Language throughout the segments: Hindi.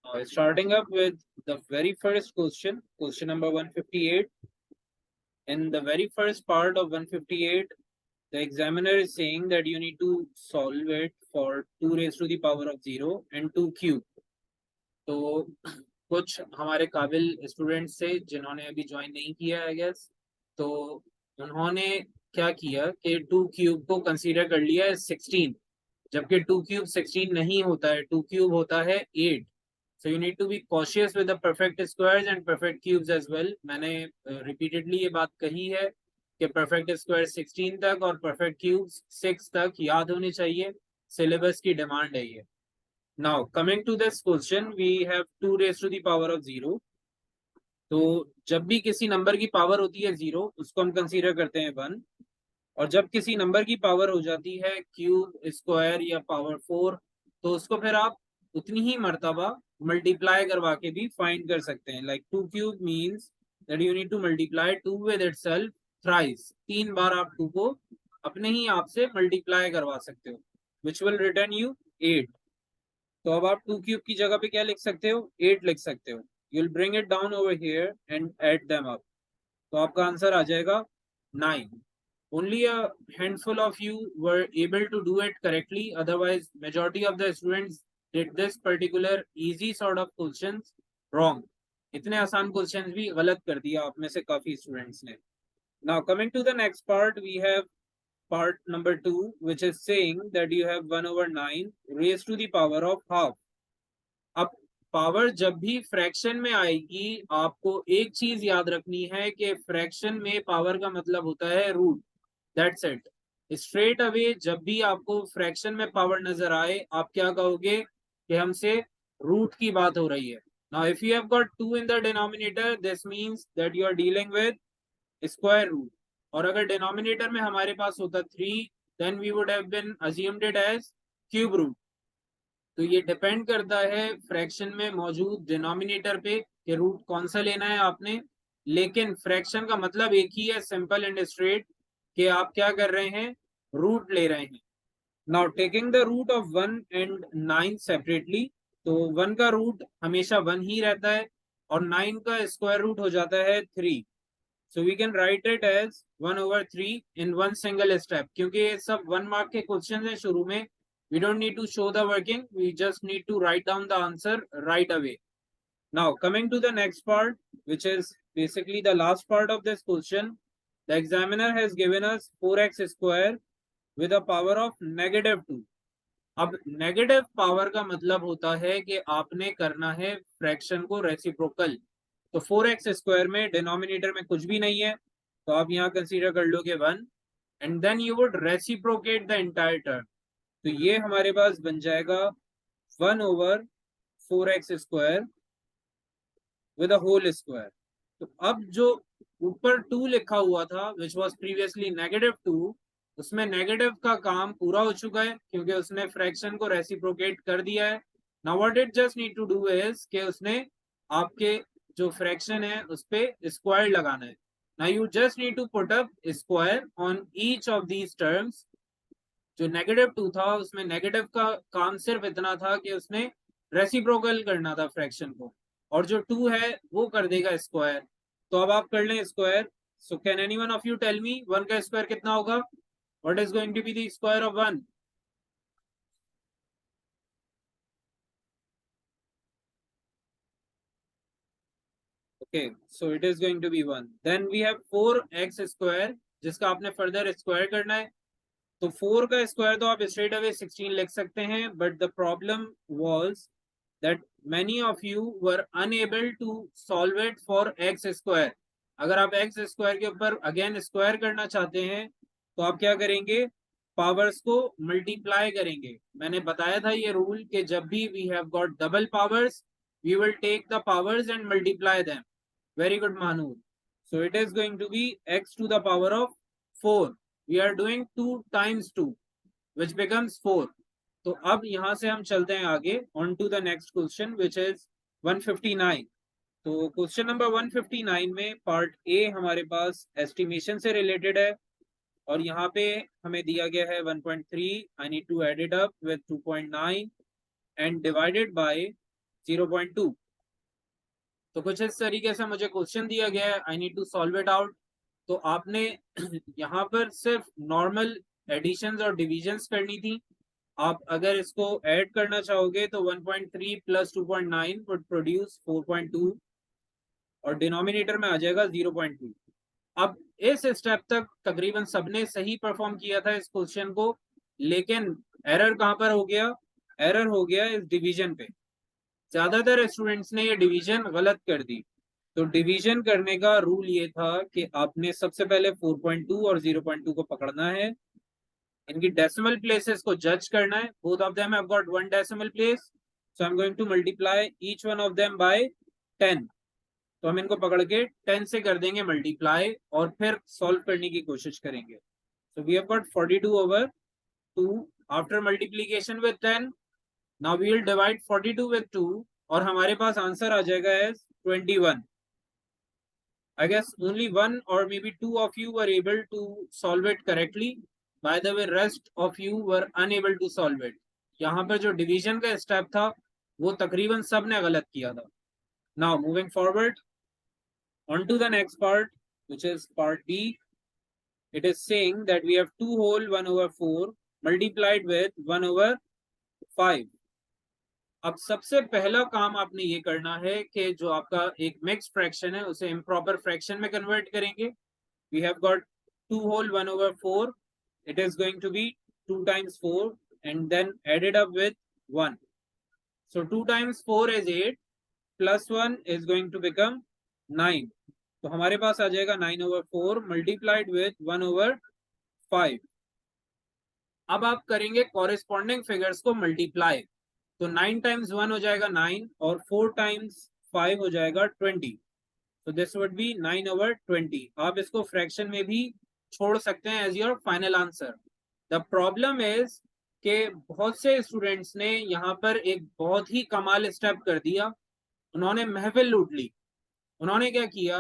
Starting up with the very first question, question number 158. In the very first part of 158, the examiner is saying that you need to solve it for 2 raised to the power of 0 and 2 cube. तो कुछ हमारे काबिल स्टूडेंट्स थे जिन्होंने अभी ज्वाइन नहीं किया आई गेस, तो उन्होंने क्या किया कि 2 क्यूब को कंसीडर कर लिया है 16, जबकि 2 क्यूब 16 नहीं होता है, 2 क्यूब होता है 8. So you need to be cautious with the perfect squares and perfect cubes as well. मैंने repeatedly ये बात कही है कि perfect square 16 तक और perfect cubes 6 तक याद होने चाहिए, सिलेबस की डिमांड है ये. Now coming to this question, we have 2 raised to the power of 0. तो जब भी किसी नंबर की पावर होती है 0, उसको हम कंसीडर करते हैं 1. और जब किसी नंबर की पावर हो जाती है क्यूब, स्क्वायर या पावर 4, तो उसको फिर आप उतनी ही मर्तबा मल्टीप्लाई करवा के भी फाइंड कर सकते हैं. Like 2 cube means that you need to multiply 2 with itself thrice. 3 बार आप 2 को अपने ही आप से मल्टीप्लाई करवा सकते हो, विच विल रिटर्न यू 8. तो अब आप 2 क्यूब की जगह पे क्या लिख सकते हो, 8 लिख सकते हो. You will bring it down over here and add them up. तो आपका आंसर आ जाएगा 9. Only a handful of you were able to do it correctly. Otherwise, majority of the students did this particular easy sort of questions wrong. इतने आसान questions भी गलत कर दिया आप में से काफी students ने. Now coming to the next part, we have part number 2, which is saying that you have 1 over 9 raised to the power of half. अब पावर जब भी फ्रैक्शन में आएगी, आपको एक चीज याद रखनी है कि फ्रैक्शन में पावर का मतलब होता है root. That's it. Straight away जब भी आपको फ्रैक्शन में पावर नजर आए, आप क्या कहोगे कि हमसे रूट की बात हो रही है. Now if you have got 2 in the denominator, this means that you are dealing with square root. और अगर डिनोमिनेटर में हमारे पास होता 3, then we would have been assumed it as cube root. तो ये डिपेंड करता है फ्रैक्शन में मौजूद डिनोमिनेटर पे कि रूट कौन सा लेना है आपने. लेकिन फ्रैक्शन का मतलब एक ही है, सिंपल एंड स्ट्रेट, कि आप क्या कर रहे हैं, रूट ले रहे हैं. Now taking the root of 1 and 9 separately, तो 1 का रूट हमेशा 1 ही रहता है और 9 का स्क्वायर रूट हो जाता है 3. So we can write it as 1 over 3 इन वन सिंगल स्टेप. क्योंकि ये सब 1 मार्क के क्वेश्चन है शुरू में, we don't need to show the working, we just need to write down the answer right away. Now coming to the next part, which is basically the last part of this question, the examiner has given us 4x square with a power of -2. अब नेगेटिव पावर का मतलब होता है कि आपने करना है फ्रैक्शन को रेसिप्रोकल. तो 4x स्क्वायर में डिनोमिनेटर में कुछ भी नहीं है, तो आप यहाँ कंसीडर कर लोगे 1, and then you would reciprocate the entire term. तो ये हमारे पास बन जाएगा 1 over 4x square with a whole square. तो अब जो ऊपर 2 लिखा हुआ था, विच वॉज प्रीवियसली -2, उसमें नेगेटिव का काम पूरा हो चुका है क्योंकि उसने फ्रैक्शन को रेसिप्रोकेट कर दिया है. Now what it just need to do is कि उसने आपके जो फ्रैक्शन है उस पे स्क्वायर लगाना है. Now you just need to put up square on each of these terms. जो -2 था उसमें नेगेटिव का काम सिर्फ इतना था कि उसने रेसिप्रोकल करना था फ्रैक्शन को, और जो 2 है वो कर देगा स्क्वायर. तो अब आप कर लें square. So can anyone of you tell me 1 का स्क्वायर कितना होगा? What is going to be the square of 1? Okay, so it is going to be 1. Then we have 4x square, जिसका आपने फर्दर स्क्वायर करना है. तो 4 का स्क्वायर तो आप स्ट्रेट अवे 16 लिख सकते हैं, but the problem was that many of you were unable to solve it for x square. अगर आप x स्क्वायर के ऊपर अगेन स्क्वायर करना चाहते हैं, तो आप क्या करेंगे, पावर्स को मल्टीप्लाई करेंगे. मैंने बताया था ये रूल कि जब भी we have got double powers, we will take the powers and multiply them. Very good Mahanoor. So it is going to be x to the power of 4. We are doing 2 times 2, which becomes 4. तो अब यहां से हम चलते हैं आगे on to the next question, which is 159. तो क्वेश्चन नंबर 159 में पार्ट ए हमारे पास एस्टिमेशन से रिलेटेड है, और यहाँ पे हमें दिया गया है 1.3. I need to add it up with 2.9 and divided by 0.2। तो कुछ इस तरीके से मुझे क्वेश्चन दिया गया है, I need to solve it out. तो आपने यहाँ पर सिर्फ नॉर्मल एडिशंस और डिविजन्स करनी थी। आप अगर इसको ऐड करना चाहोगे तो 1.3 प्लस 2.9 वुड प्रोड्यूस 4.2 और डिनोमिनेटर में आ जाएगा 0.2। अब इस स्टेप तक तकरीबन सबने सही परफॉर्म किया था इस क्वेश्चन को, लेकिन एरर कहां पर हो गया? एरर हो गया इस डिवीजन पे। ज्यादातर स्टूडेंट्स ने ये डिवीजन गलत कर दी। तो डिवीजन करने का रूल ये था कि आपने सबसे पहले 4.2 और 0.2 को पकड़ना है, इनकी डेसिमल प्लेसेस को जज करना है। Both of them have got one decimal place, so I am going to multiply each one of them by 10। तो हम इनको पकड़ के 10 से कर देंगे मल्टीप्लाई और फिर सॉल्व करने की कोशिश करेंगे। So we have got 42 over 2 after multiplication with 10। Now we will divide 42 with 2 और हमारे पास आंसर आ जाएगा as 21। I guess only one or maybe two of you were able to solve it correctly. By the way, rest of you were unable to solve it. यहाँ पर जो डिवीजन का स्टेप था वो तकरीबन सब ने गलत किया था। Now moving forward on to the next part, which is part B. It is saying that we have 2 whole 1 over 4 multiplied with 1 over 5. अब सबसे पहला काम आपने ये करना है कि जो आपका एक मिक्स फ्रैक्शन है उसे इम्प्रॉपर फ्रैक्शन में कन्वर्ट करेंगे। We have got 2 whole 1 over 4, it is going to be 2 times 4 and then added up with 1. So 2 times 4 is 8 plus 1 is going to become 9. तो हमारे पास आ जाएगा 9 over 4 multiplied with 1 over 5. अब आप करेंगे कॉरेस्पॉन्डिंग फिगर्स को मल्टीप्लाई। तो 9 times 1 हो जाएगा 9 और 4 times 5 हो जाएगा 20। तो दिस वुड बी 9 over 20। आप इसको फ्रैक्शन में भी छोड़ सकते हैं as your final answer. The problem is कि बहुत से स्टूडेंट्स ने यहाँ पर एक बहुत ही कमाल स्टेप कर दिया, उन्होंने महफिल लूट ली। उन्होंने क्या किया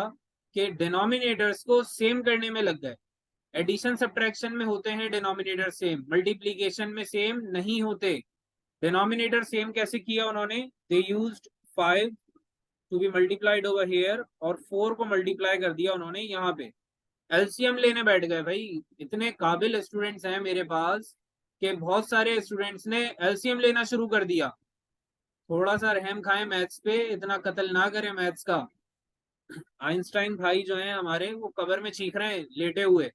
कि डिनोमिनेटर्स को सेम करने में लग गए। एडिशन सब्ट्रैक्शन में होते हैं डिनोमिनेटर सेम, मल्टीप्लीकेशन में सेम नहीं होते। डिनोमिनेटर सेम कैसे किया उन्होंने? They used 5 to be multiplied over here और 4 को मल्टीप्लाई कर दिया उन्होंने यहाँ पे। एलसीएम लेने बैठ गए भाई। इतने काबिल स्टूडेंट्स हैं मेरे पास कि बहुत सारे स्टूडेंट्स ने एलसीएम लेना शुरू कर दिया। थोड़ा सा रहम खाएं मैथ्स पे, इतना कत्ल ना करें मैथ्स का। आइंस्टाइन भाई जो हैं हमारे, वो कबर में चीख रहे हैं लेटे हुए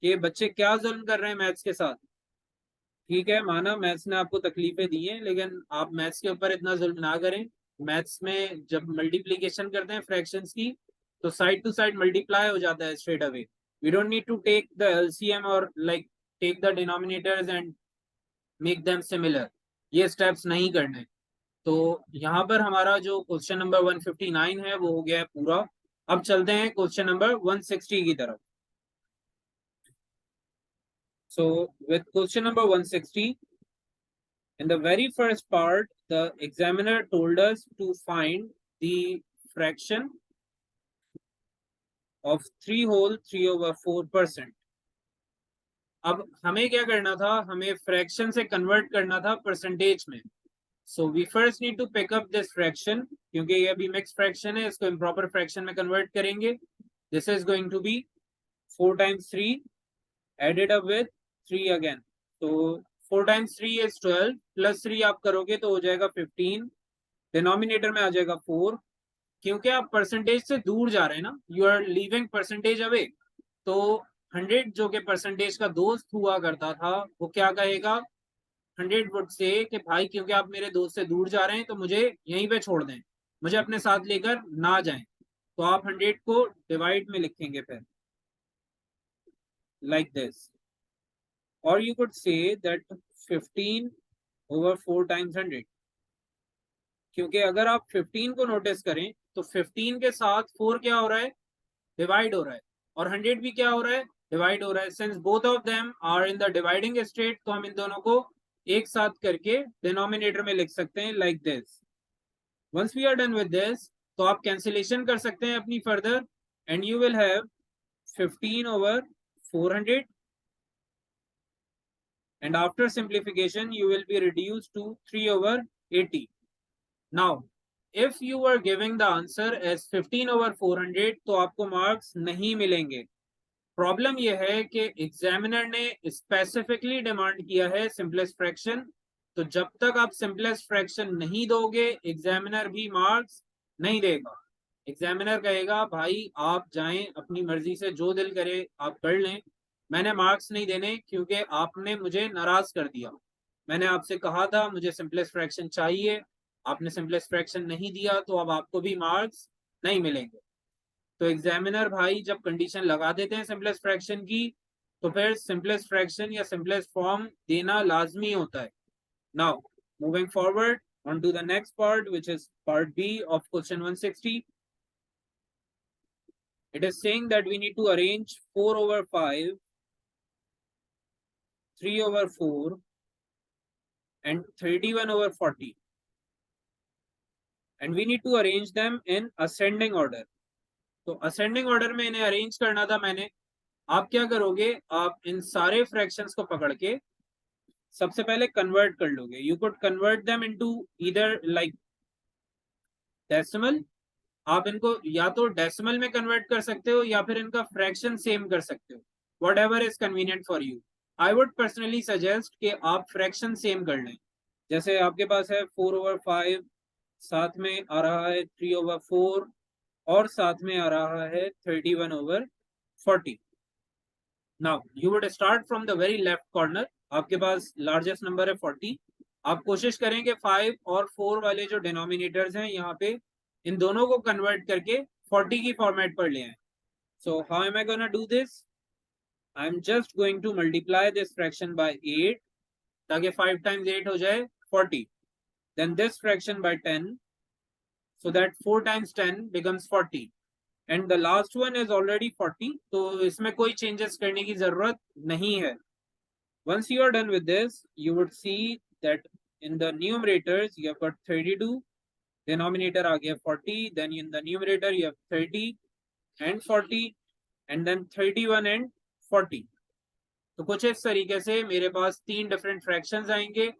कि बच्चे क्या जुल्म कर रहे हैं मैथ्स के साथ। ठीक है, माना मैथ्स ने आपको तकलीफें दी हैं, लेकिन आप मैथ्स के ऊपर इतना जुल्म ना करें। मैथ्स में जब मल्टीप्लीकेशन करते हैं फ्रैक्शंस की तो साइड टू साइड मल्टीप्लाई हो जाता है straight away. We don't need to take the LCM or like take the denominators and make them similar. ये स्टेप्स नहीं करने। तो यहाँ पर हमारा जो क्वेश्चन नंबर 159 है वो हो गया है पूरा। अब चलते हैं क्वेश्चन नंबर 160 की तरफ। So with question number 160, in the very first part, the examiner told us to find the fraction of 3 whole 3 over 4%. अब हमें क्या करना था? हमें फ्रैक्शन से कन्वर्ट करना था परसेंटेज में। So we first need to pick up this fraction, क्योंकि ये अभी मिक्स फ्रैक्शन है, इसको इम्प्रॉपर फ्रैक्शन में कन्वर्ट करेंगे। This is going to be 4 times 3 added up with 3 again. तो 4 times 3 is 12 प्लस 3 आप करोगे तो हो जाएगा 15। डिनोमिनेटर में आ जाएगा 4। क्योंकि आप परसेंटेज से दूर जा रहे हैं ना, you are leaving percentage away. तो 100 जो कि परसेंटेज का दोस्त हुआ करता था वो क्या कहेगा? 100 वुड से कि भाई क्योंकि आप मेरे दोस्त से दूर जा रहे हैं तो मुझे यहीं पे छोड़ दें, मुझे अपने साथ लेकर ना जाएं। तो आप 100 को डिवाइड में लिखेंगे फिर like this, or you could say that 15 over 4 times 100। क्योंकि अगर आप 15 को नोटिस करें तो 15 के साथ 4 क्या हो रहा है? डिवाइड हो रहा है, और 100 भी क्या हो रहा है? डिवाइड हो रहा है। Since both of them are in the dividing state, तो हम इन दोनों को एक साथ करके डिनोमिनेटर में लिख सकते हैं like this. Once we are done with this, तो आप कैंसिलेशन कर सकते हैं अपनी further, and you will have 15 over 400, and after simplification you will be reduced to 3 over 80. Now if you are giving the answer as 15/400 तो आपको मार्क्स नहीं मिलेंगे। प्रॉब्लम यह है कि एग्जामिनर ने स्पेसिफिकली डिमांड किया है सिंपलेस्ट फ्रैक्शन, तो जब तक आप सिंपलेस्ट फ्रैक्शन नहीं दोगे एग्जामिनर भी मार्क्स नहीं देगा। एग्जामिनर कहेगा भाई आप जाएं अपनी मर्जी से जो दिल करे आप कर लें, मैंने मार्क्स नहीं देने क्योंकि आपने मुझे नाराज कर दिया। मैंने आपसे कहा था मुझे सिंपलेस्ट फ्रैक्शन चाहिए, आपने सिंपलेस्ट फ्रैक्शन नहीं दिया तो अब आपको भी मार्क्स नहीं मिलेंगे। तो एग्जामिनर भाई जब कंडीशन लगा देते हैं सिंपलेस्ट फ्रैक्शन की तो फिर सिंपलेस्ट फ्रैक्शन या सिंपलेस्ट फॉर्म देना लाजमी होता है। Now moving forward on to the next part, which is part B of question 160. It is saying that we need to arrange 4/5, 3/4 and 31/40, and we need to arrange them in ascending order. तो असेंडिंग ऑर्डर में इन्हें अरेंज करना था मैंने। आप क्या करोगे, आप इन सारे फ्रैक्शंस को पकड़ के सबसे पहले कन्वर्ट कर लोगे। You could convert them into either like decimal, आप इनको या तो डेसिमल में कन्वर्ट कर सकते हो या फिर इनका फ्रैक्शन सेम कर सकते हो, what ever is convenient for you. I would personally suggest कि आप फ्रैक्शन सेम कर लें। जैसे आपके पास है 4/5, साथ में आ रहा है 3/4 और साथ में आ रहा है 31/40। Now you would start from the very left corner, आपके पास लार्जेस्ट नंबर है 40। आप कोशिश करें कि 5 और 4 वाले जो डिनोमिनेटर्स हैं यहाँ पे इन दोनों को कन्वर्ट करके 40 की फॉर्मेट पर ले आए। So how am I gonna do this, I am just going to multiply this fraction by 8 ताकि 5 टाइम्स 8 हो जाए 40, then this fraction by 10 so that 4 times 10 becomes 40 and the last one is already 40, तो इसमें कोई changes करने की जरूरत नहीं है। Once you are done with this you would see that in the numerators you have got 32, denominator आ गया 40, then in the numerator you have 30 and 40 and then 31 and 40। तो कुछ इस तरीके से मेरे पास 3 different fractions आएंगे।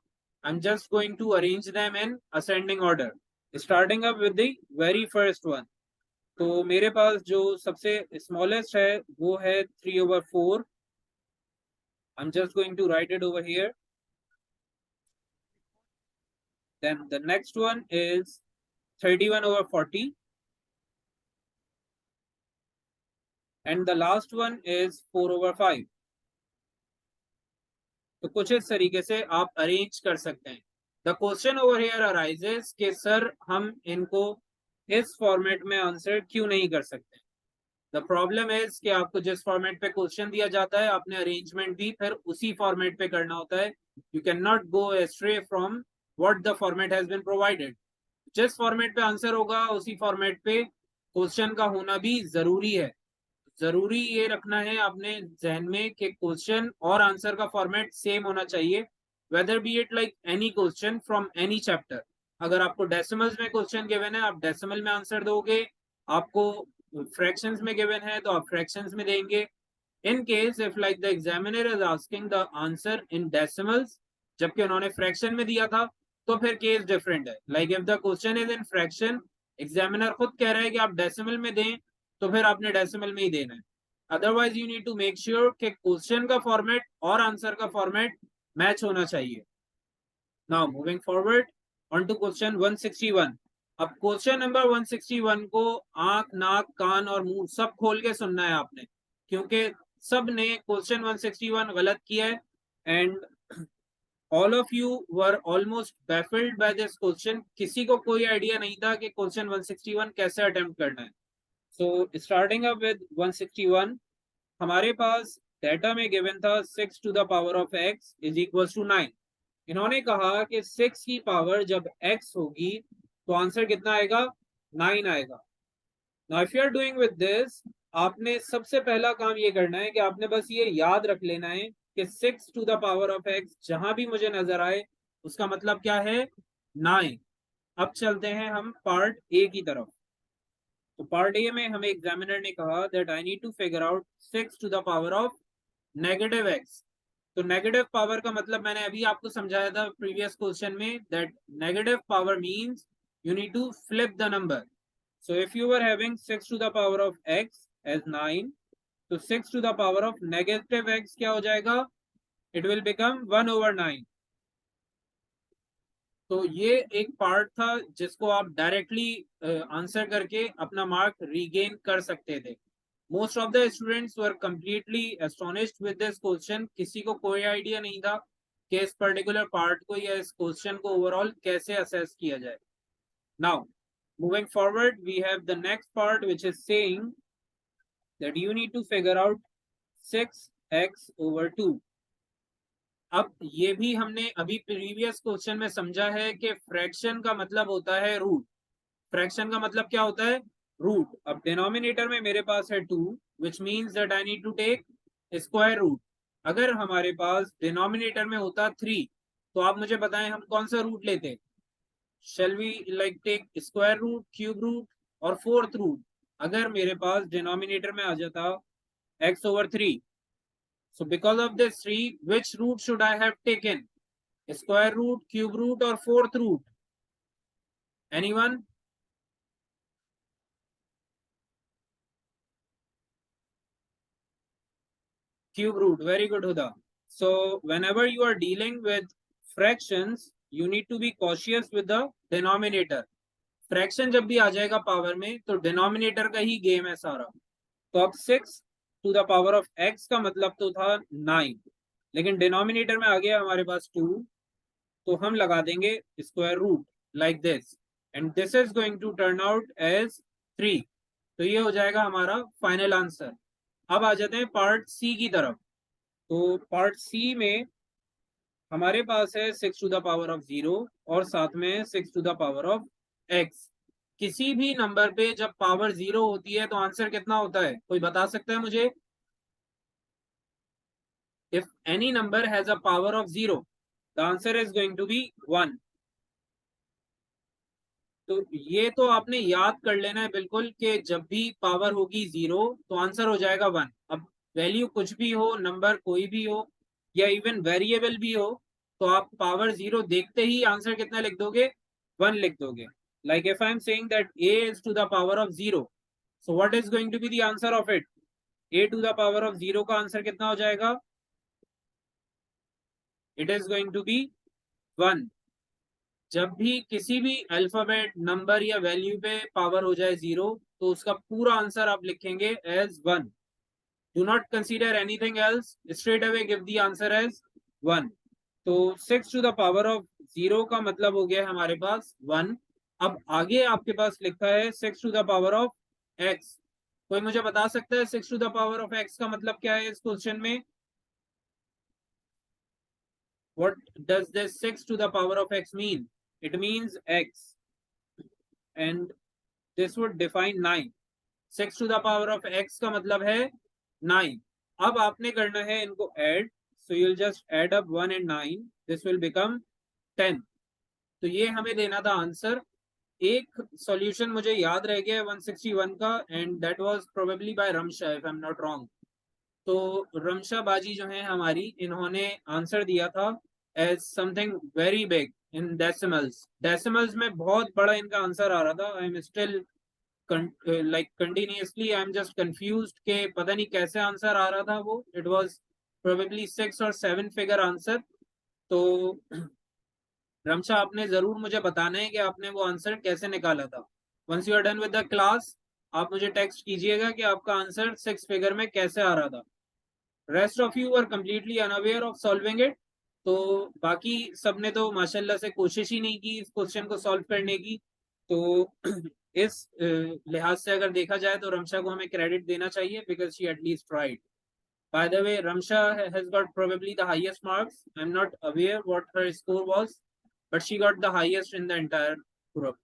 I'm just going to arrange them in ascending order starting up with the very first one। तो मेरे पास जो सबसे स्मॉलेस्ट है वो है 3/4। I'm just going to write it over here. Then the next one is 31/40 and the last one is 4/5। तो कुछ इस तरीके से आप अरेंज कर सकते हैं। The question over here arises कि सर हम इनको इस फॉर्मेट में आंसर क्यों नहीं कर सकते। द प्रॉब्लम इज कि आपको जिस फॉर्मेट पे क्वेश्चन दिया जाता है आपने अरेंजमेंट भी फिर उसी फॉर्मेट पे करना होता है। You can not go astray from what the format has been provided. जिस फॉर्मेट पे आंसर होगा उसी फॉर्मेट पे क्वेश्चन का होना भी जरूरी है। जरूरी ये रखना है आपने जहन में कि क्वेश्चन और आंसर का फॉर्मेट सेम होना चाहिए, whether be it like any question from any chapter. अगर आपको डेसिमल्स में क्वेश्चन गिवन है आप डेसिमल में आंसर दोगे, आपको फ्रैक्शंस में गिवन है तो आप फ्रैक्शंस में देंगे। इन case if like the examiner is asking the answer in decimals जबकि उन्होंने फ्रैक्शन में दिया था तो फिर केस डिफरेंट है। Like if the question is in fraction, examiner खुद कह रहा है कि आप डेसिमल में दें तो फिर आपने डेसिमल में ही देना है। Otherwise you need to make sure कि क्वेश्चन का फॉर्मेट और आंसर का फॉर्मेट मैच होना चाहिए। Now moving forward on to question 161। अब क्वेश्चन नंबर 161 को आंख नाक कान और मुंह सब खोल के सुनना है आपने, क्योंकि सब ने क्वेश्चन 161 गलत किया है and all of you were almost baffled by this question. किसी को कोई आइडिया नहीं था कि क्वेश्चन 161 कैसे अटेम्प्ट करना है। So starting up with 161, हमारे पास डेटा में गिवन था 6 to the power of x is equals to 9। इन्होंने कहा कि 6 की पावर जब x होगी तो आंसर कितना आएगा, 9 आएगा। Now if you are doing with this, आपने सबसे पहला काम ये करना है कि आपने बस ये याद रख लेना है कि 6 to the power of x जहां भी मुझे नजर आए उसका मतलब क्या है, 9। अब चलते हैं हम पार्ट ए की तरफ। तो पार्ट ए में हमें एग्जामिनर ने कहा that I need to figure out 6 to the power of negative x। तो नेगेटिव पावर का मतलब मैंने अभी आपको समझाया था प्रीवियस क्वेश्चन में that negative power means you need to flip the number. So if you were having 6 to the power of x as 9, तो 6 to the power of negative x क्या हो जाएगा? It will become 1/9. तो ये एक पार्ट था जिसको आप डायरेक्टली आंसर करके अपना मार्क रीगेन कर सकते थे. Most of the students were completely astonished with this question. किसी को कोई आइडिया नहीं था कि इस पर्टिकुलर पार्ट को या इस क्वेश्चन को ओवरऑल कैसे असेस किया जाए. Now moving forward, we have the next part which is saying that you need to figure out 6x/2. अब ये भी हमने अभी प्रीवियस क्वेश्चन में समझा है कि फ्रैक्शन का मतलब होता है रूट. फ्रैक्शन का मतलब क्या होता है? रूट. अब डिनोमिनेटर में मेरे पास है 2, which means that I need to take square root. अगर हमारे पास डिनोमिनेटर में होता 3, तो आप मुझे बताएं हम कौन सा रूट लेते? Shall we like take square root, cube root और fourth root? अगर मेरे पास डिनोमिनेटर में आ जाता x/3, so because of this 3, which root should I have taken? Square root, cube root or fourth root? Anyone? Cube root. Very good, Huda. So whenever you are dealing with fractions, you need to be cautious with the denominator. Fraction जब भी आ जाएगा पावर में तो डिनोमिनेटर का ही गेम है सारा. तो अब 6 to the power of x का मतलब तो था 9, लेकिन डिनोमिनेटर में आ गया हमारे पास 2, तो हम लगा देंगे square root like this and this is going to turn out as 3. तो ये हो जाएगा हमारा फाइनल आंसर. अब आ जाते हैं पार्ट सी की तरफ. तो पार्ट सी में हमारे पास है 6 to the power of 0 और साथ में 6 to the power of x. किसी भी नंबर पे जब पावर 0 होती है तो आंसर कितना होता है? कोई बता सकता है मुझे? If any number has a power of 0, the answer is going to be 1. तो ये तो आपने याद कर लेना है बिल्कुल कि जब भी पावर होगी 0 तो आंसर हो जाएगा 1. अब वैल्यू कुछ भी हो, नंबर कोई भी हो या इवन वेरिएबल भी हो, तो आप पावर 0 देखते ही आंसर कितना लिख दोगे? 1 लिख दोगे. Like if I am saying that a is to the power of 0, so what is going to be the answer of it? a to the power of 0 का आंसर कितना हो जाएगा? It is going to be 1. जब भी किसी भी अल्फाबेट, नंबर या वैल्यू पे पावर हो जाए 0, तो उसका पूरा आंसर आप लिखेंगे as 1. Do not consider anything else, straight away give the answer as 1. तो 6 to the power of 0 का मतलब हो गया हमारे पास 1. अब आगे आपके पास लिखा है 6 to the power of x. कोई मुझे बता सकता है 6 to the power of x का मतलब क्या है इस क्वेश्चन में? What does this 6 to the power of x mean? It means x and this would define 9. 6 to the power of x का मतलब है 9. अब आपने करना है इनको add. So you'll just add up 1 and 9. This will become 10. तो ये हमें देना था आंसर. एक सॉल्यूशन मुझे याद रह गया 161 का and that was probably bye Ramsha if I am not wrong. तो रमशा बाजी जो है हमारी, इन्होंने आंसर दिया था as something very big in decimals. Decimals में बहुत बड़ा इनका आंसर आ रहा था. I am still like continuously I'm just confused के पता नहीं कैसे आंसर आ रहा था वो. It was probably 6 or 7 figure answer. तो रमशा आपने जरूर मुझे बताना है कि आपने वो आंसर कैसे निकाला था. Once you are done with the class, आप मुझे टेक्स्ट कीजिएगा कि आपका आंसर 6 फिगर में कैसे आ रहा था. Rest of you are completely unaware of solving it. तो बाकी सबने तो माशाल्लाह से कोशिश ही नहीं की इस क्वेश्चन को सॉल्व करने की. तो इस लिहाज से अगर देखा जाए तो रमशा को हमें क्रेडिट देना चाहिए because she at least tried. By the way, Ramsha has got probably the highest marks. I'm not aware what her score was, but she got the highest in the entire group.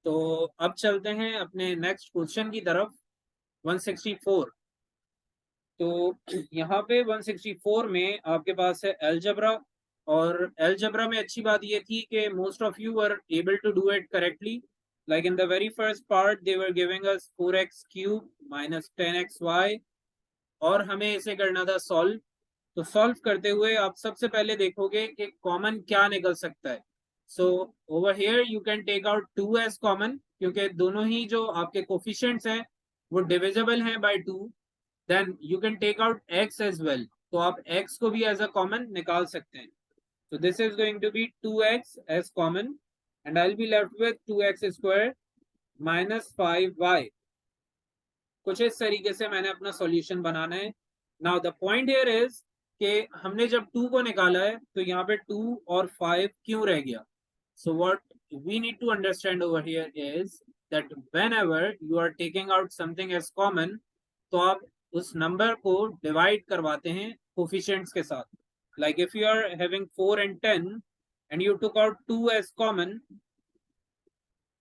तो अब चलते हैं अपने नेक्स्ट क्वेश्चन की तरफ. 164. तो यहाँ पे 164 में आपके पास है अलजेब्रा. और अलजेब्रा में अच्छी बात ये थी कि most of you were able to do it correctly. Like in the very first part, they were giving us 4x cube minus 10xy और हमें इसे करना था सॉल्व. तो सॉल्व करते हुए आप सबसे पहले देखोगे कि कॉमन क्या निकल सकता है. So over here you can take out 2 as common, क्योंकि दोनों ही जो आपके कोफिशिएंट्स हैं वो डिविजिबल हैं by 2. Then you can take out x as well. तो आप x को भी as a common निकाल सकते हैं. So this is going to be 2x as common and I'll be left with 2x square minus 5y. कुछ इस तरीके से मैंने अपना सॉल्यूशन बनाना है. Now the point here is कि हमने जब 2 को निकाला है तो यहाँ पे 2 और 5 क्यों रह गया. So what we need to understand over here is that whenever you are taking out something as common, तो आप उस नंबर को डिवाइड करवाते हैं कोफिशिएंट्स के साथ. Like if you are having 4 and 10 and you took out 2 as common,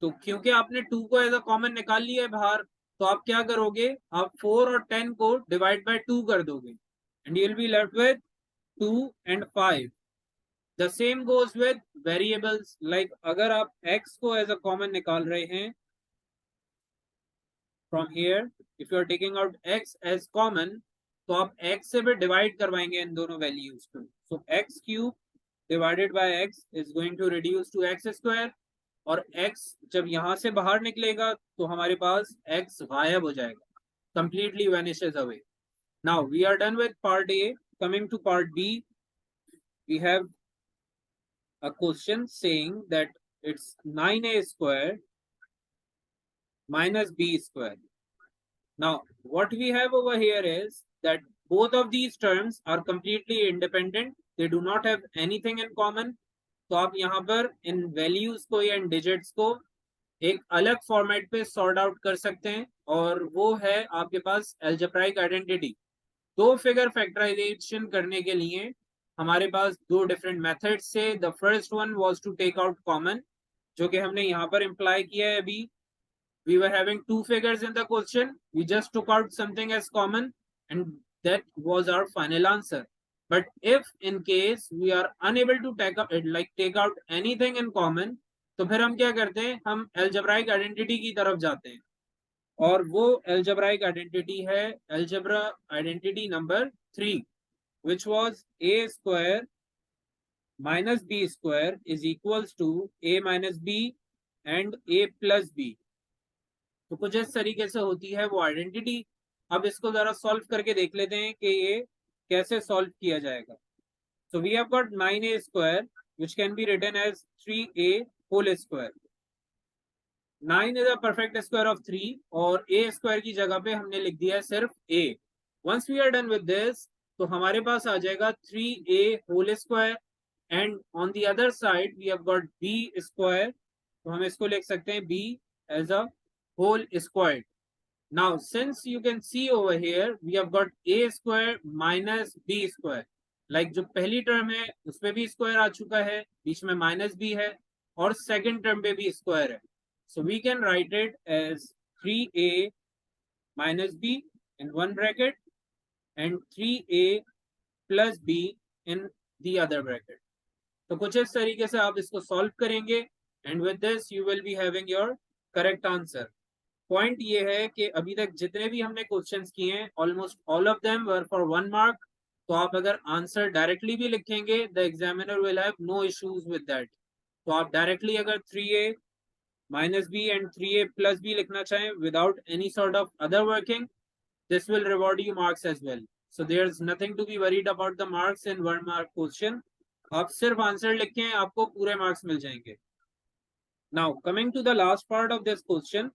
तो क्योंकि आपने 2 को एज अ कॉमन निकाल लिया है बाहर, तो आप क्या करोगे, आप 4 और 10 को डिवाइड बाय 2 कर दोगे and you will be left with 2 and 5. The same goes with variables. Like अगर आप x को एज अ कॉमन निकाल रहे हैं from here, if you are taking out x as common, तो आप x से भी डिवाइड करवाएंगे इन दोनों वैल्यूज को. So x cube divided by x is going to reduce to x square, और x जब यहां से बाहर निकलेगा तो हमारे पास x गायब हो जाएगा, completely vanishes away. Now we are done with part A. Coming to part B, we have a question saying that it's 9a square minus b square. Now what we have over here is that both of these terms are completely independent. They do not have anything in common. तो आप यहाँ पर इन वैल्यूज को या इन डिजिट्स को एक अलग फॉर्मेट पे सॉर्ट आउट कर सकते हैं, और वो है आपके पास एल्जेब्राइक आइडेंटिटी. दो फिगर फैक्टराइजेशन करने के लिए हमारे पास दो डिफरेंट मेथड्स से. The first one was to take out common, जो कि हमने यहाँ पर इम्प्लाई किया है अभी. We were having two figures in the question, we just took out something as common and that was our final answer. But if in case we are unable to take out anything in common, तो फिर हम क्या करते हैं, हम एल्जेब्राइक आइडेंटिटी की तरफ जाते हैं, और वो एल्जेब्राइक आइडेंटिटी है algebra identity number 3, which was a square minus b square is equals to a minus b and a plus b. तो कुछ इस तरीके से होती है वो आइडेंटिटी. अब इसको जरा सॉल्व करके देख लेते हैं कि ये कैसे सॉल्व किया जाएगा. So we have got 9a square which can be written as 3a whole square. 9 is a perfect square of 3 और a square की जगह पे हमने लिख दिया है सिर्फ a. Once we are done with this, तो हमारे पास आ जाएगा 3a whole square and on the other side we have got b square. तो हम इसको लिख सकते हैं b as a whole square. Now since you can see over here we have got a square minus b square. Like जो पहली टर्म है उसमें भी स्क्वायर आ चुका है, बीच में माइनस भी है, और सेकंड टर्म पे भी स्क्वायर है. So we can write it as 3a minus b in one bracket and 3a plus b in the other bracket. तो कुछ इस तरीके से आप इसको सॉल्व करेंगे and with this you will be having your correct answer. Point ये है कि अभी तक जितने भी हमने क्वेश्चंस किए हैं almost all of them were for 1 mark. तो आप अगर आंसर डायरेक्टली भी लिखेंगे the examiner will have no issues with that. तो आप डायरेक्टली अगर 3a minus b and 3a plus b लिखना चाहें without any sort of other working, this will reward you marks as well. So there's nothing to be worried about the marks in 1 mark question. आप सिर्फ आंसर लिखें, आपको पूरे मार्क्स मिल जाएंगे. Now coming to the last part of this question,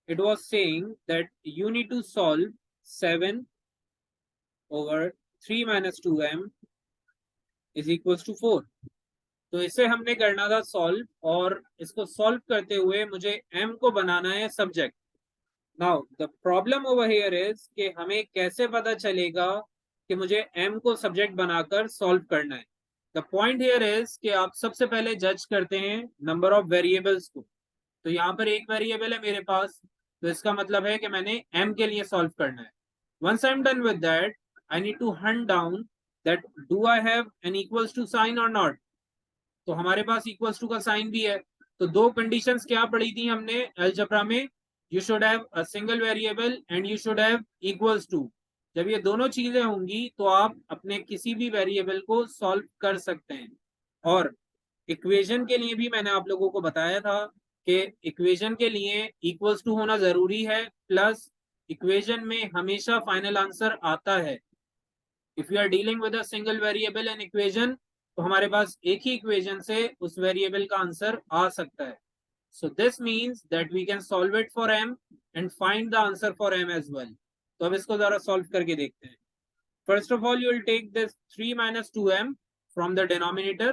it was saying that you need to solve 7 over 3 minus 2m is equals to 4. तो इसे हमने करना था सॉल्व, और इसको सॉल्व करते हुए मुझे m को बनाना है subject. Now the problem over here is कि हमें कैसे पता चलेगा कि मुझे m को सब्जेक्ट बनाकर सॉल्व करना है. द पॉइंट हियर इज कि आप सबसे पहले जज करते हैं नंबर ऑफ वेरिएबल्स को. तो यहाँ पर एक वेरिएबल है मेरे पास, तो इसका मतलब है कि मैंने m के लिए सॉल्व करना है. Once I am done with that I need to hunt down that do I have an equals to sign और नॉट. तो हमारे पास इक्वल्स टू का साइन भी है. तो दो कंडीशंस क्या पढ़ी थी हमने अलजेब्रा में, you should have a single variable and you should have equals to. जब ये दोनों चीजें होंगी तो आप अपने किसी भी वेरिएबल को सॉल्व कर सकते हैं. और इक्वेशन के लिए भी मैंने आप लोगों को बताया था कि इक्वेशन के लिए इक्वल्स टू होना जरूरी है, प्लस इक्वेशन में हमेशा फाइनल आंसर आता है। If you are dealing with a single variable in equation, तो हमारे पास एक ही इक्वेशन से उस वेरिएबल का आंसर आ सकता है। So this means that we can solve it for m and find the answer for m as well. तो अब इसको जरा सॉल्व करके देखते हैं। First of all, you will take this 3 minus 2m from the denominator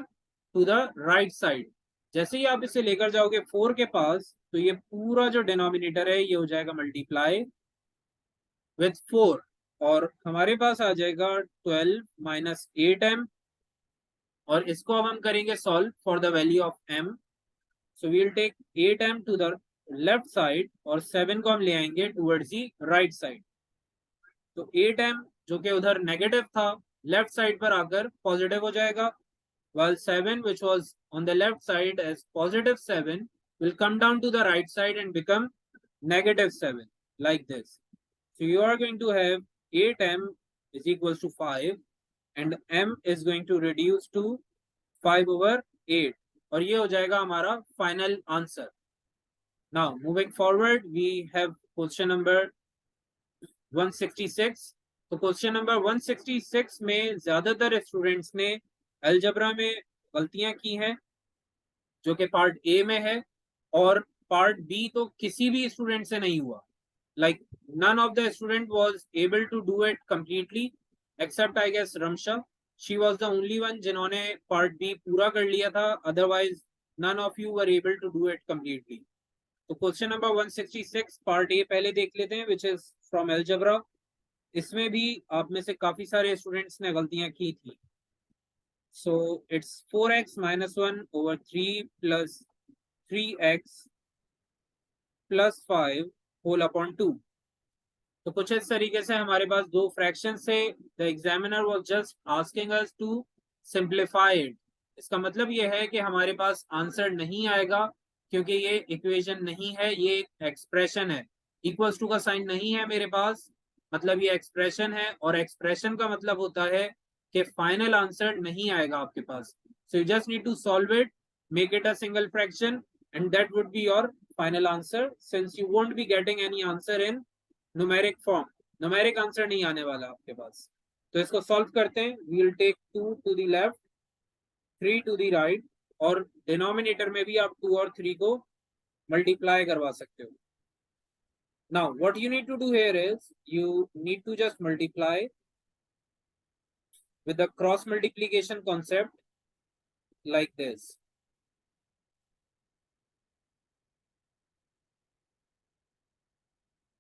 to the right side. जैसे ही आप इसे लेकर जाओगे 4 के पास, तो ये पूरा जो डिनोमिनेटर है ये हो जाएगा मल्टीप्लाई विथ 4, और हमारे पास आ जाएगा 12 माइनस 8m, और इसको अब हम करेंगे solve for the value of m। So we will take 8m to the left side और 7 को हम ले आएंगे टुवर्ड्स दी राइट साइड। तो 8m जो कि उधर नेगेटिव था, लेफ्ट साइड पर आकर पॉजिटिव हो जाएगा, while 7 which was on the left side as positive 7 will come down to the right side and become negative 7, like this. So you are going to have 8m is equals to 5 and m is going to reduce to 5 over 8, और ये हो जाएगा हमारा final answer. Now moving forward, we have question number 166। तो क्वेश्चन नंबर 166 में ज्यादातर स्टूडेंट्स ने अलजबरा में गलतियां की हैं, जो कि पार्ट ए में है, और पार्ट बी तो किसी भी स्टूडेंट से नहीं हुआ। Like none of the student was able to do it completely except I guess Ramsha. She was the only one जिन्होंने पार्ट बी पूरा कर लिया था, otherwise none of you were able to do it completely. तो क्वेश्चन नंबर 166 पार्ट ए पहले देख लेते हैं, विच इज फ्रॉम अलजबरा। इसमें भी आप में से काफी सारे स्टूडेंट्स ने गलतियां की थी। So it's 4x minus 1 over 3 plus 3x plus 5 whole upon 2। तो कुछ इस तरीके से हमारे पास दो फ्रैक्शन से the examiner was just asking us to simplify it. इसका मतलब ये है कि हमारे पास आंसर नहीं आएगा, क्योंकि ये इक्वेशन नहीं है, ये एक एक्सप्रेशन है। इक्वल्स टू का साइन नहीं है मेरे पास, मतलब ये एक्सप्रेशन है, और एक्सप्रेशन का मतलब होता है कि फाइनल आंसर नहीं आएगा आपके पास। So you just need to solve it, make it a single fraction, and that would be your final answer, since you won't be getting any answer in numeric form. Numeric answer नहीं आने वाला आपके पास। तो इसको सॉल्व करते हैं। We will take 2 to the left, 3 to the right, और डिनोमिनेटर में भी आप 2 और 3 को मल्टीप्लाई करवा सकते हो। Now what you need to do here is you need to just multiply with the cross multiplication concept like this.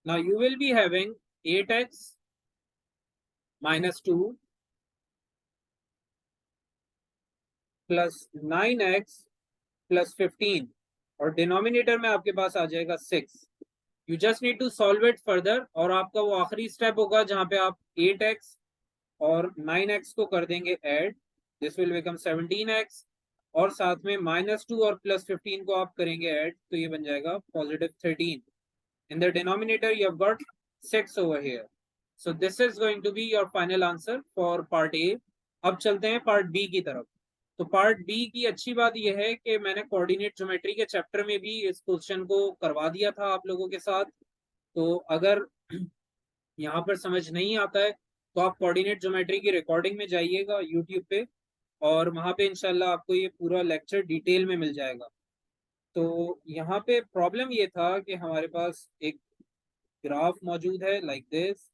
Now you will be having 8x minus 2 plus 9x plus 15, और डिनोमिनेटर में आपके पास आ जाएगा 6। You just need to solve it further, और आपका वो आखिरी स्टेप होगा जहां पे आप 8x और 9x को कर देंगे add, this will become 17x, और साथ में -2 और +15 को आप करेंगे ऐड, तो ये बन जाएगा +13। In the denominator you have got 6 over here. So this is going to be your final answer for part A. अब चलते हैं पार्ट बी की तरफ। तो पार्ट बी की अच्छी बात यह है कि मैंने कोऑर्डिनेट ज्योमेट्री के चैप्टर में भी इस क्वेश्चन को करवा दिया था आप लोगों के साथ। तो अगर यहाँ पर समझ नहीं आता है तो आप कोऑर्डिनेट ज्योमेट्री की रिकॉर्डिंग में जाइएगा यूट्यूब पे, और वहां पे इंशाल्लाह आपको ये पूरा लेक्चर डिटेल में मिल जाएगा। तो यहाँ पे प्रॉब्लम ये था कि हमारे पास एक ग्राफ मौजूद है like this.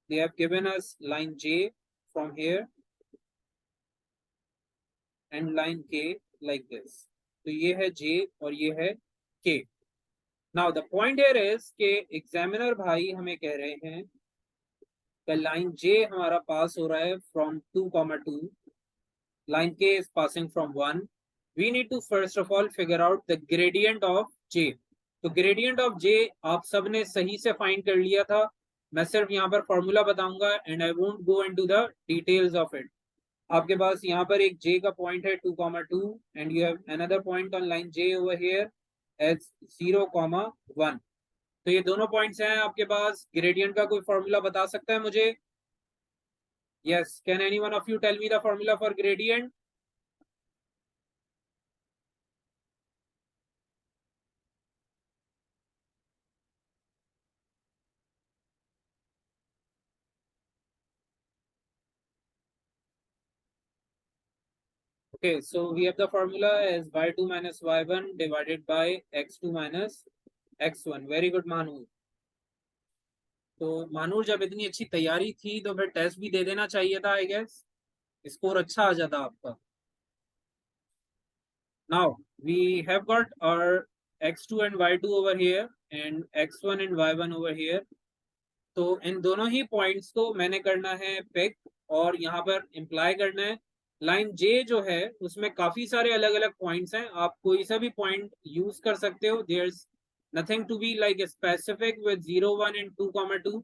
They have given us line J from here and line के लाइक दिस। तो ये है जे और ये है के। Now the point here is के एग्जामिनर भाई हमें कह रहे हैं कि लाइन जे हमारा पास हो रहा है from 2,2, line k is passing from 1। we need to first of all figure out the gradient of j। तो gradient of j आप सबने सही से फाइंड कर लिया था। मैं सिर्फ यहाँ पर फॉर्मूला बताऊंगा and I won't go into the details of it. आपके पास यहाँ पर एक j का पॉइंट है 2,2 and you have another point on line j over here as 0,1। तो ये दोनों पॉइंट्स हैं आपके पास। ग्रेडियंट का कोई फॉर्मूला बता सकता है मुझे? Yes, can any one of you tell me the formula for gradient? Okay, so we have the formula as y2 minus y1 divided by x2 minus x1. Very good Manur. तो मानूर जब इतनी अच्छी तैयारी थी तो फिर टेस्ट भी दे देना चाहिए था, आई गेस. स्कोर अच्छा आ जाता आपका. Now we have got our x2 and y2 over here and x1 and y1 over here. तो इन दोनों ही पॉइंट्स को मैंने करना है पिक और यहाँ पर इम्प्लाई करना है. लाइन जे जो है उसमें काफी सारे अलग अलग पॉइंट्स हैं. आप कोई सा भी पॉइंट यूज कर सकते हो. There is nothing to be like specific with 0 1 and 2, 2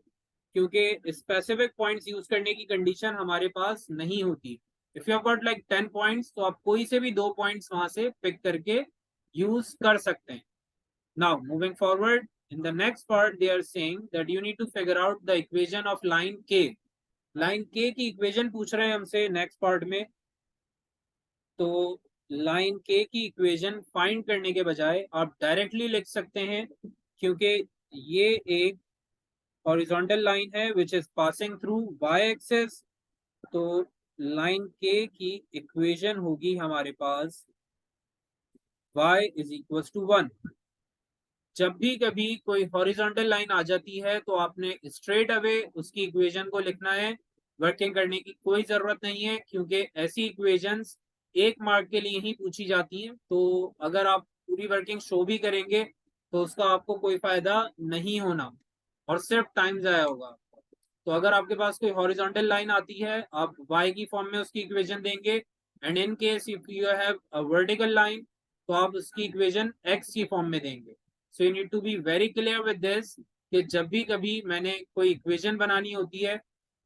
क्योंकि स्पेसिफिक पॉइंट्स यूज करने की कंडीशन हमारे पास नहीं होती. If you have got like 10 points तो आप कोई से भी 2 पॉइंट्स वहां से पिक करके यूज कर सकते हैं. Now moving forward, in the next part they are saying that you need to figure out the equation of line k. line k की इक्वेशन पूछ रहे हैं हमसे नेक्स्ट पार्ट में. तो लाइन k की इक्वेशन फाइंड करने के बजाय आप डायरेक्टली लिख सकते हैं क्योंकि ये एक हॉरिजॉन्टल लाइन है which is passing through y axis. तो लाइन k की इक्वेशन होगी हमारे पास y is equals to 1. जब भी कभी कोई हॉरिजॉन्टल लाइन आ जाती है तो आपने स्ट्रेट अवे उसकी इक्वेशन को लिखना है. वर्किंग करने की कोई जरूरत नहीं है क्योंकि ऐसी इक्वेशंस 1 मार्क के लिए ही पूछी जाती हैं. तो अगर आप पूरी वर्किंग शो भी करेंगे तो उसका आपको कोई फायदा नहीं होना और सिर्फ टाइम जाया होगा. तो अगर आपके पास कोई हॉरिजॉन्टल लाइन आती है आप y की फॉर्म में उसकी इक्वेशन देंगे and in case if you have a vertical line तो आप उसकी इक्वेशन x की फॉर्म में देंगे. So you need to be very clear with this कि जब भी कभी मैंने कोई इक्वेशन बनानी होती है,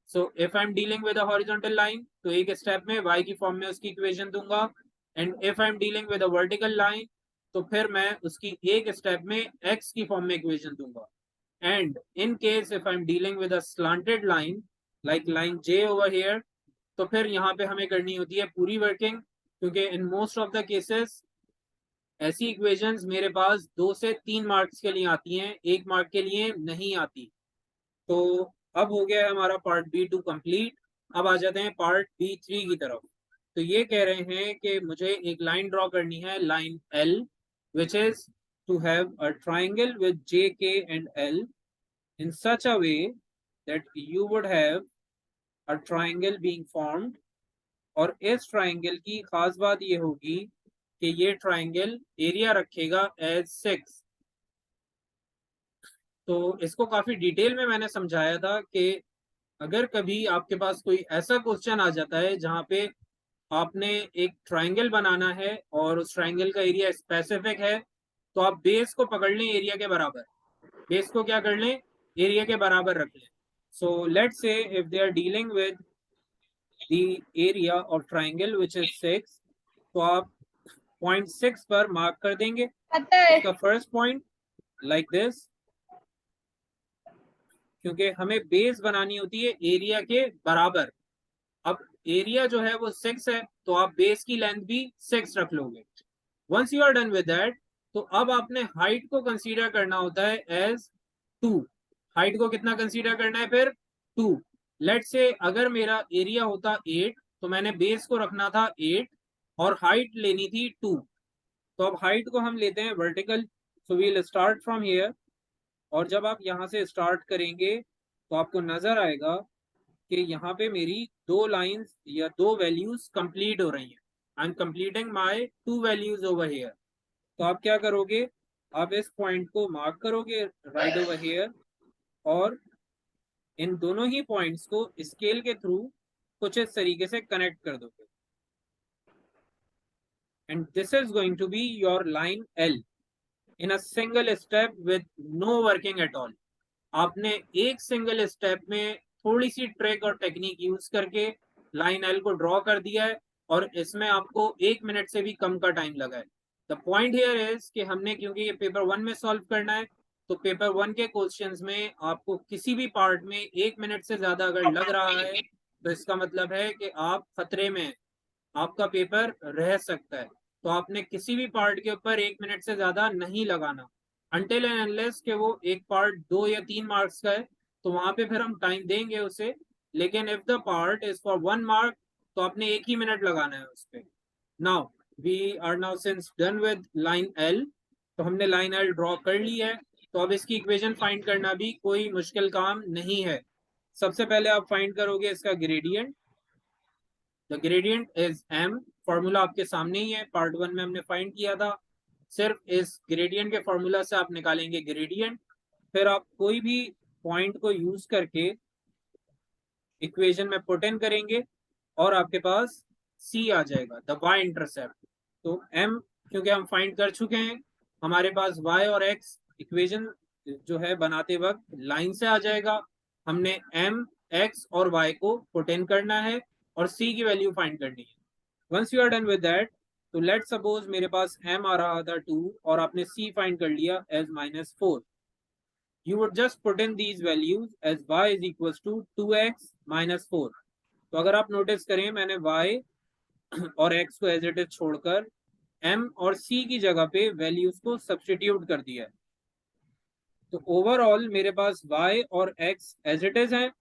so if I am dealing with a horizontal line तो एक स्टेप में y की फॉर्म में उसकी इक्वेशन दूंगा and if I am dealing with a vertical line तो फिर मैं उसकी एक स्टेप में x की फॉर्म में इक्वेशन दूंगा. And in case if I'm dealing with a slanted line like line J over here, तो फिर यहाँ पे हमें करनी होती है पूरी वर्किंग क्योंकि in most of the cases ऐसी इक्वेशंस मेरे पास 2 से 3 मार्क्स के लिए आती हैं, 1 मार्क के लिए नहीं आती. तो अब हो गया है हमारा पार्ट B2 कंप्लीट. अब आ जाते हैं पार्ट B3 की तरफ. तो ये कह रहे हैं कि मुझे एक लाइन ड्रॉ करनी है, line L, which is to have a triangle with J, K and L in such a way that you would have a triangle being formed. और इस ट्राइंगल की खास बात ये होगी कि ये ट्राइंगल एरिया रखेगा एज 6. तो इसको काफी डिटेल में मैंने समझाया था कि अगर कभी आपके पास कोई ऐसा क्वेश्चन आ जाता है जहां पे आपने एक ट्राइंगल बनाना है और उस ट्राइंगल का एरिया स्पेसिफिक है तो आप बेस को पकड़ लें एरिया के बराबर. बेस को क्या कर लें, एरिया के बराबर रख लें. So let's say if they are dealing with the area of triangle which is 6 तो आप पॉइंट 6 पर मार्क कर देंगे इसका फर्स्ट पॉइंट लाइक दिस क्योंकि हमें बेस बनानी होती है एरिया के बराबर. अब एरिया जो है वो 6 है तो आप बेस की लेंथ भी 6 रख लोगे. Once you are done with that तो अब आपने हाइट को कंसीडर करना होता है एज 2. हाइट को कितना कंसीडर करना है फिर 2. लेट से अगर मेरा एरिया होता 8 तो मैंने बेस को रखना था 8 और हाइट लेनी थी 2. तो अब हाइट को हम लेते हैं vertical. So we will start from here और जब आप यहाँ से स्टार्ट करेंगे तो आपको नजर आएगा कि यहाँ पे मेरी 2 लाइंस या 2 वैल्यूज कंप्लीट हो रही हैं. I am completing my 2 values over here. तो आप क्या करोगे, आप इस पॉइंट को मार्क करोगे राइट ओवर हियर और इन दोनों ही पॉइंट्स को स्केल के थ्रू कुछ इस तरीके से कनेक्ट कर दोगे and this is going to be your line L in a single step with no working at all. आपने एक सिंगल स्टेप में थोड़ी सी ट्रिक और टेक्निक यूज करके लाइन एल को ड्रॉ कर दिया है और इसमें आपको 1 मिनट से भी कम का टाइम लगा है. द पॉइंट हियर इज कि हमने क्योंकि ये पेपर 1 में सॉल्व करना है तो पेपर 1 के क्वेश्चंस में आपको किसी भी पार्ट में 1 मिनट से ज्यादा अगर लग रहा है तो इसका मतलब है कि आप खतरे में हैं, आपका पेपर रह सकता है. तो आपने किसी भी पार्ट के ऊपर 1 मिनट से ज्यादा नहीं लगाना until and unless कि वो एक पार्ट 2 या 3 मार्क्स का है तो वहां पे फिर हम टाइम देंगे उसे. लेकिन if the part is for 1 mark तो आपने 1 ही मिनट लगाना है उस पर. Now we are now since done with line L, तो हमने लाइन एल ड्रॉ कर ली है। तो अब इसकी इक्वेशन फाइंड करना भी कोई मुश्किल काम नहीं है। सबसे पहले आप फाइंड करोगे इसका gradient. The gradient is M, formula आपके सामने ही है, पार्ट 1 में हमने फाइंड किया था। सिर्फ इस ग्रेडियंट के फॉर्मूला से आप निकालेंगे ग्रेडियंट, फिर आप कोई भी पॉइंट को यूज करके इक्वेशन में पुट इन करेंगे और आपके पास सी आ जाएगा, द वाई इंटरसेप्ट। तो एम क्योंकि हम फाइंड कर चुके हैं, हमारे पास वाई और एक्स इक्वेशन जो है बनाते वक्त लाइन से आ जाएगा। हमने एम, एक्स और वाई को पुट इन करना है और सी की वैल्यू फाइंड करनी है। Once you are done with that, तो लेट सपोज मेरे पास एम आ रहा था 2 और आपने सी फाइंड कर लिया as -4। you would just put in these values as y is equals to 2x minus 4। तो अगर आप नोटिस करें, मैंने y और x को एज इट इज छोड़कर m और c की जगह पे वैल्यूज को सब्स्टिट्यूट कर दिया है। तो ओवरऑल मेरे पास y और x एज इट इज है,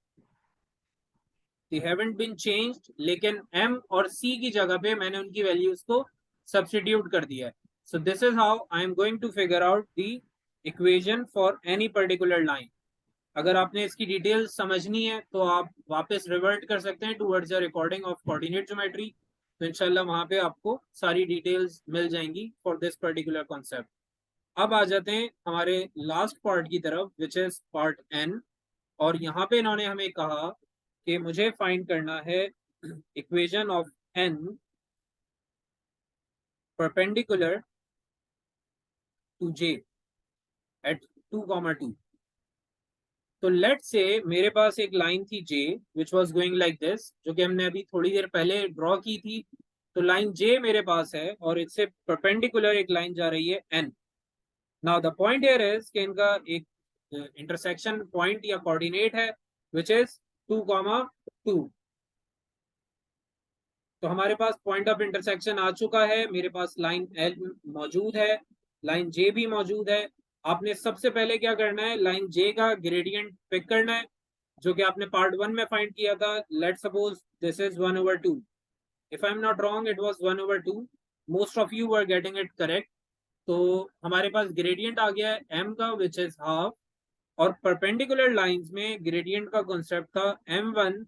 they haven't been changed, लेकिन m और c की जगह पे मैंने उनकी वैल्यूज को सब्स्टिट्यूट कर दिया है। So this is how I am going to figure out the equation for any particular line. अगर आपने इसकी डिटेल समझनी है तो आप वापस रिवर्ट कर सकते हैं towards the recording of coordinate geometry. तो इंशाल्लाह वहां पे आपको सारी डिटेल्स मिल जाएंगी फॉर दिस पर्टिकुलर कॉन्सेप्ट। अब आ जाते हैं हमारे लास्ट पार्ट की तरफ, विच इज पार्ट एन। और यहाँ पे इन्होंने हमें कहा कि मुझे फाइंड करना है equation of an perpendicular to J at 2, 2। तो लेट से मेरे पास एक लाइन थी J which was going like this, जो कि हमने अभी थोड़ी देर पहले ड्रॉ की थी। तो लाइन J मेरे पास है और इससे परपेंडिकुलर एक लाइन जा रही है N। Now the point here is कि इनका एक इंटरसेक्शन पॉइंट या कोऑर्डिनेट है विच इज 2, 2। तो हमारे पास पॉइंट ऑफ इंटरसेक्शन आ चुका है, मेरे पास लाइन L मौजूद है, लाइन J भी मौजूद है। आपने सबसे पहले क्या करना है, लाइन J का ग्रेडियंट पिक करना है, जो कि आपने पार्ट 1 में फाइंड किया था। Let suppose this is 1/2। If I am not wrong it was 1/2। Most of you were getting it correct. तो हमारे पास ग्रेडियंट आ गया है m का विच इज हाफ, और परपेंडिकुलर लाइंस में ग्रेडियंट का कॉन्सेप्ट था m1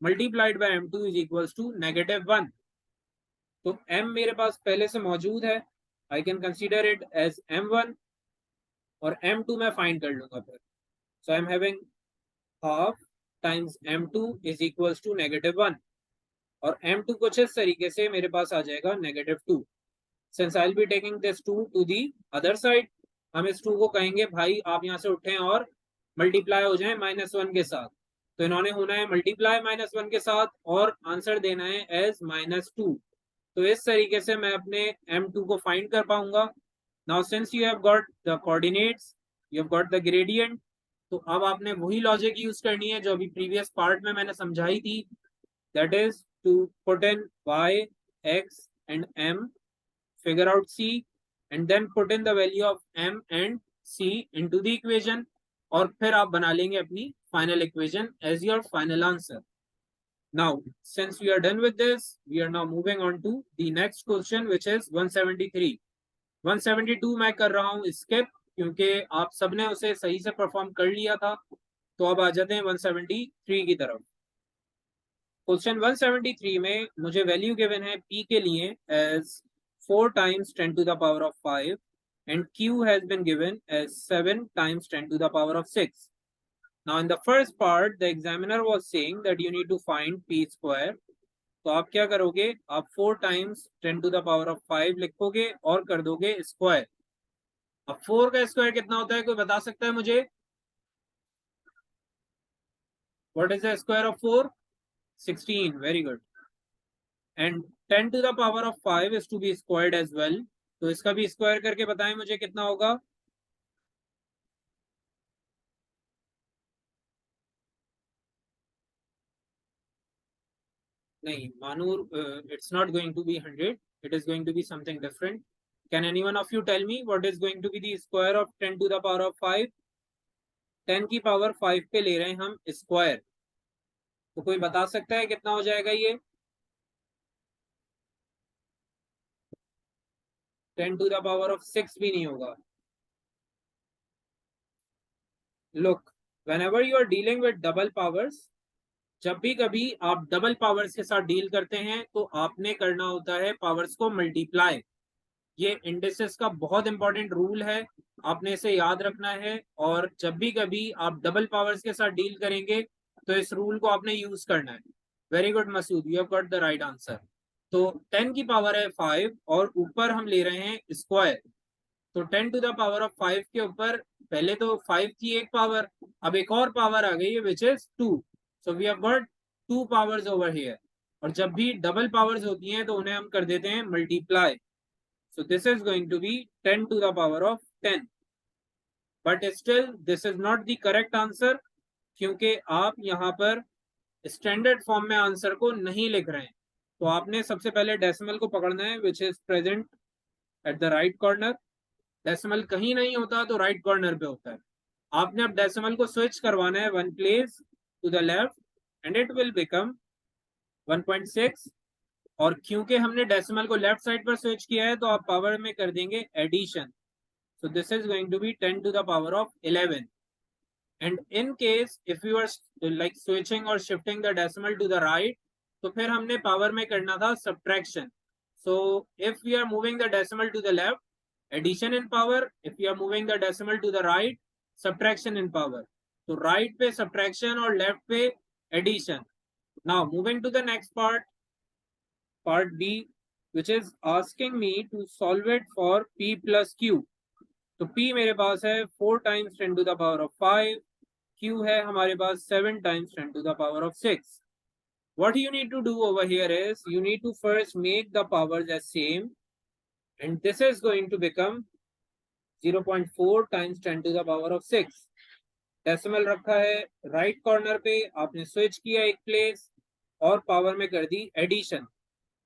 multiplied by m2 is equals to -1। तो m मेरे पास पहले से मौजूद है, I can consider it as m1 और m2 मैं फाइंड कर लूंगा फिर। So I am having half times m2 is equals to -1, और m2 कुछ इस तरीके से मेरे पास आ जाएगा -2। Since I will be taking this 2 to the other side, हम इस 2 को कहेंगे भाई आप यहाँ से उठें और मल्टीप्लाई हो जाए -1 के साथ। तो इन्होंने होना है मल्टीप्लाई -1 के साथ और आंसर देना है एज -2। तो इस तरीके से मैं अपने m2 को फाइंड कर पाऊंगा। Now since you have got the coordinates, you have got the gradient, तो अब आपने वही लॉजिक यूज करनी है जो अभी प्रीवियस पार्ट में मैंने समझाई थी। That is to put in y, x and m, figure out c, and then put in the value of m and c into the equation, और फिर आप बना लेंगे अपनी final equation as your final answer. Now, since we are done with this, we are now moving on to the next question, which is 173। 172 मैं कर रहा हूँ स्किप, क्योंकि आप सबने उसे सही से परफॉर्म कर लिया था। तो अब आ जाते हैं 173 की तरफ। क्वेश्चन 173 में मुझे वैल्यू गिवन है p के लिए as 4 times 10 to the power of 5 and q has been given as 7 times 10 to the power of 6। Now in the first part the examiner was saying that you need to find p square। तो आप क्या करोगे, आप 4 times 10 to the power of 5 लिखोगे और कर दोगे स्क्वायर। अब 4 का स्क्वायर कितना होता है, कोई बता सकता है मुझे? What is the square of 4? 16। Very good. And 10 to the power of 5 is to be squared as well। तो इसका भी स्क्वायर करके बताएं मुझे कितना होगा। नहीं मानूर, it's not going to be 100, it is going to be something different. Can any one of you tell me what is going to be the square of 10 to the power of 5? 10 की पावर 5 पे ले रहे हैं हम स्क्वायर, तो कोई बता सकता है कितना हो जाएगा ये? 10 to the power of 6 भी नहीं होगा. Look, whenever you are dealing with double powers, जब भी कभी आप डबल पावर्स के साथ डील करते हैं तो आपने करना होता है पावर्स को मल्टीप्लाई. ये इंडिसेस का बहुत इंपॉर्टेंट रूल है, आपने इसे याद रखना है. और जब भी कभी आप डबल पावर्स के साथ डील करेंगे तो इस रूल को आपने यूज करना है. Very good Masood, you have got the right answer. तो 10 की पावर है 5 और ऊपर हम ले रहे हैं स्क्वायर. तो 10 टू द पावर ऑफ 5 के ऊपर पहले तो 5 की एक पावर, अब एक और पावर आ गई है which is 2. So we have got 2 powers over here. और जब भी डबल पावर्स होती हैं तो उन्हें हम कर देते हैं multiply. So this is going to be 10 to the power of 10. But still this is not the correct answer, क्योंकि आप यहाँ पर स्टैंडर्ड फॉर्म में आंसर को नहीं लिख रहे हैं. तो आपने सबसे पहले डेसिमल को पकड़ना है which is present at the right corner. Decimal कहीं नहीं होता तो राइट कॉर्नर पे होता है. आपने अब डेसिमल को स्विच करवाना है one place to the left and it will become 1.6. और क्योंकि हमने डेसिमल को लेफ्ट साइड पर स्विच किया है तो आप पावर में कर देंगे addition. So this is going to be 10 to the power of 11. And in case if you are like switching or shifting the decimal to the right, तो फिर हमने पावर में करना था subtraction. So if we are moving the decimal to the left, addition in power. If you are moving the decimal to the right, subtraction in power. So right पे subtraction और left पे addition. Now moving to the next part B, which is asking me to solve it for P plus Q. तो P मेरे पास है 4 times 10 to the power of 5. Q है हमारे पास 7 times 10 to the power of 6. What you need to do over here is you need to first make the powers as same, and this is going to become 0.4 times 10 to the power of 6. Decimal रखा है राइट कॉर्नर पे, आपने स्विच किया एक प्लेस और पावर में कर दी addition.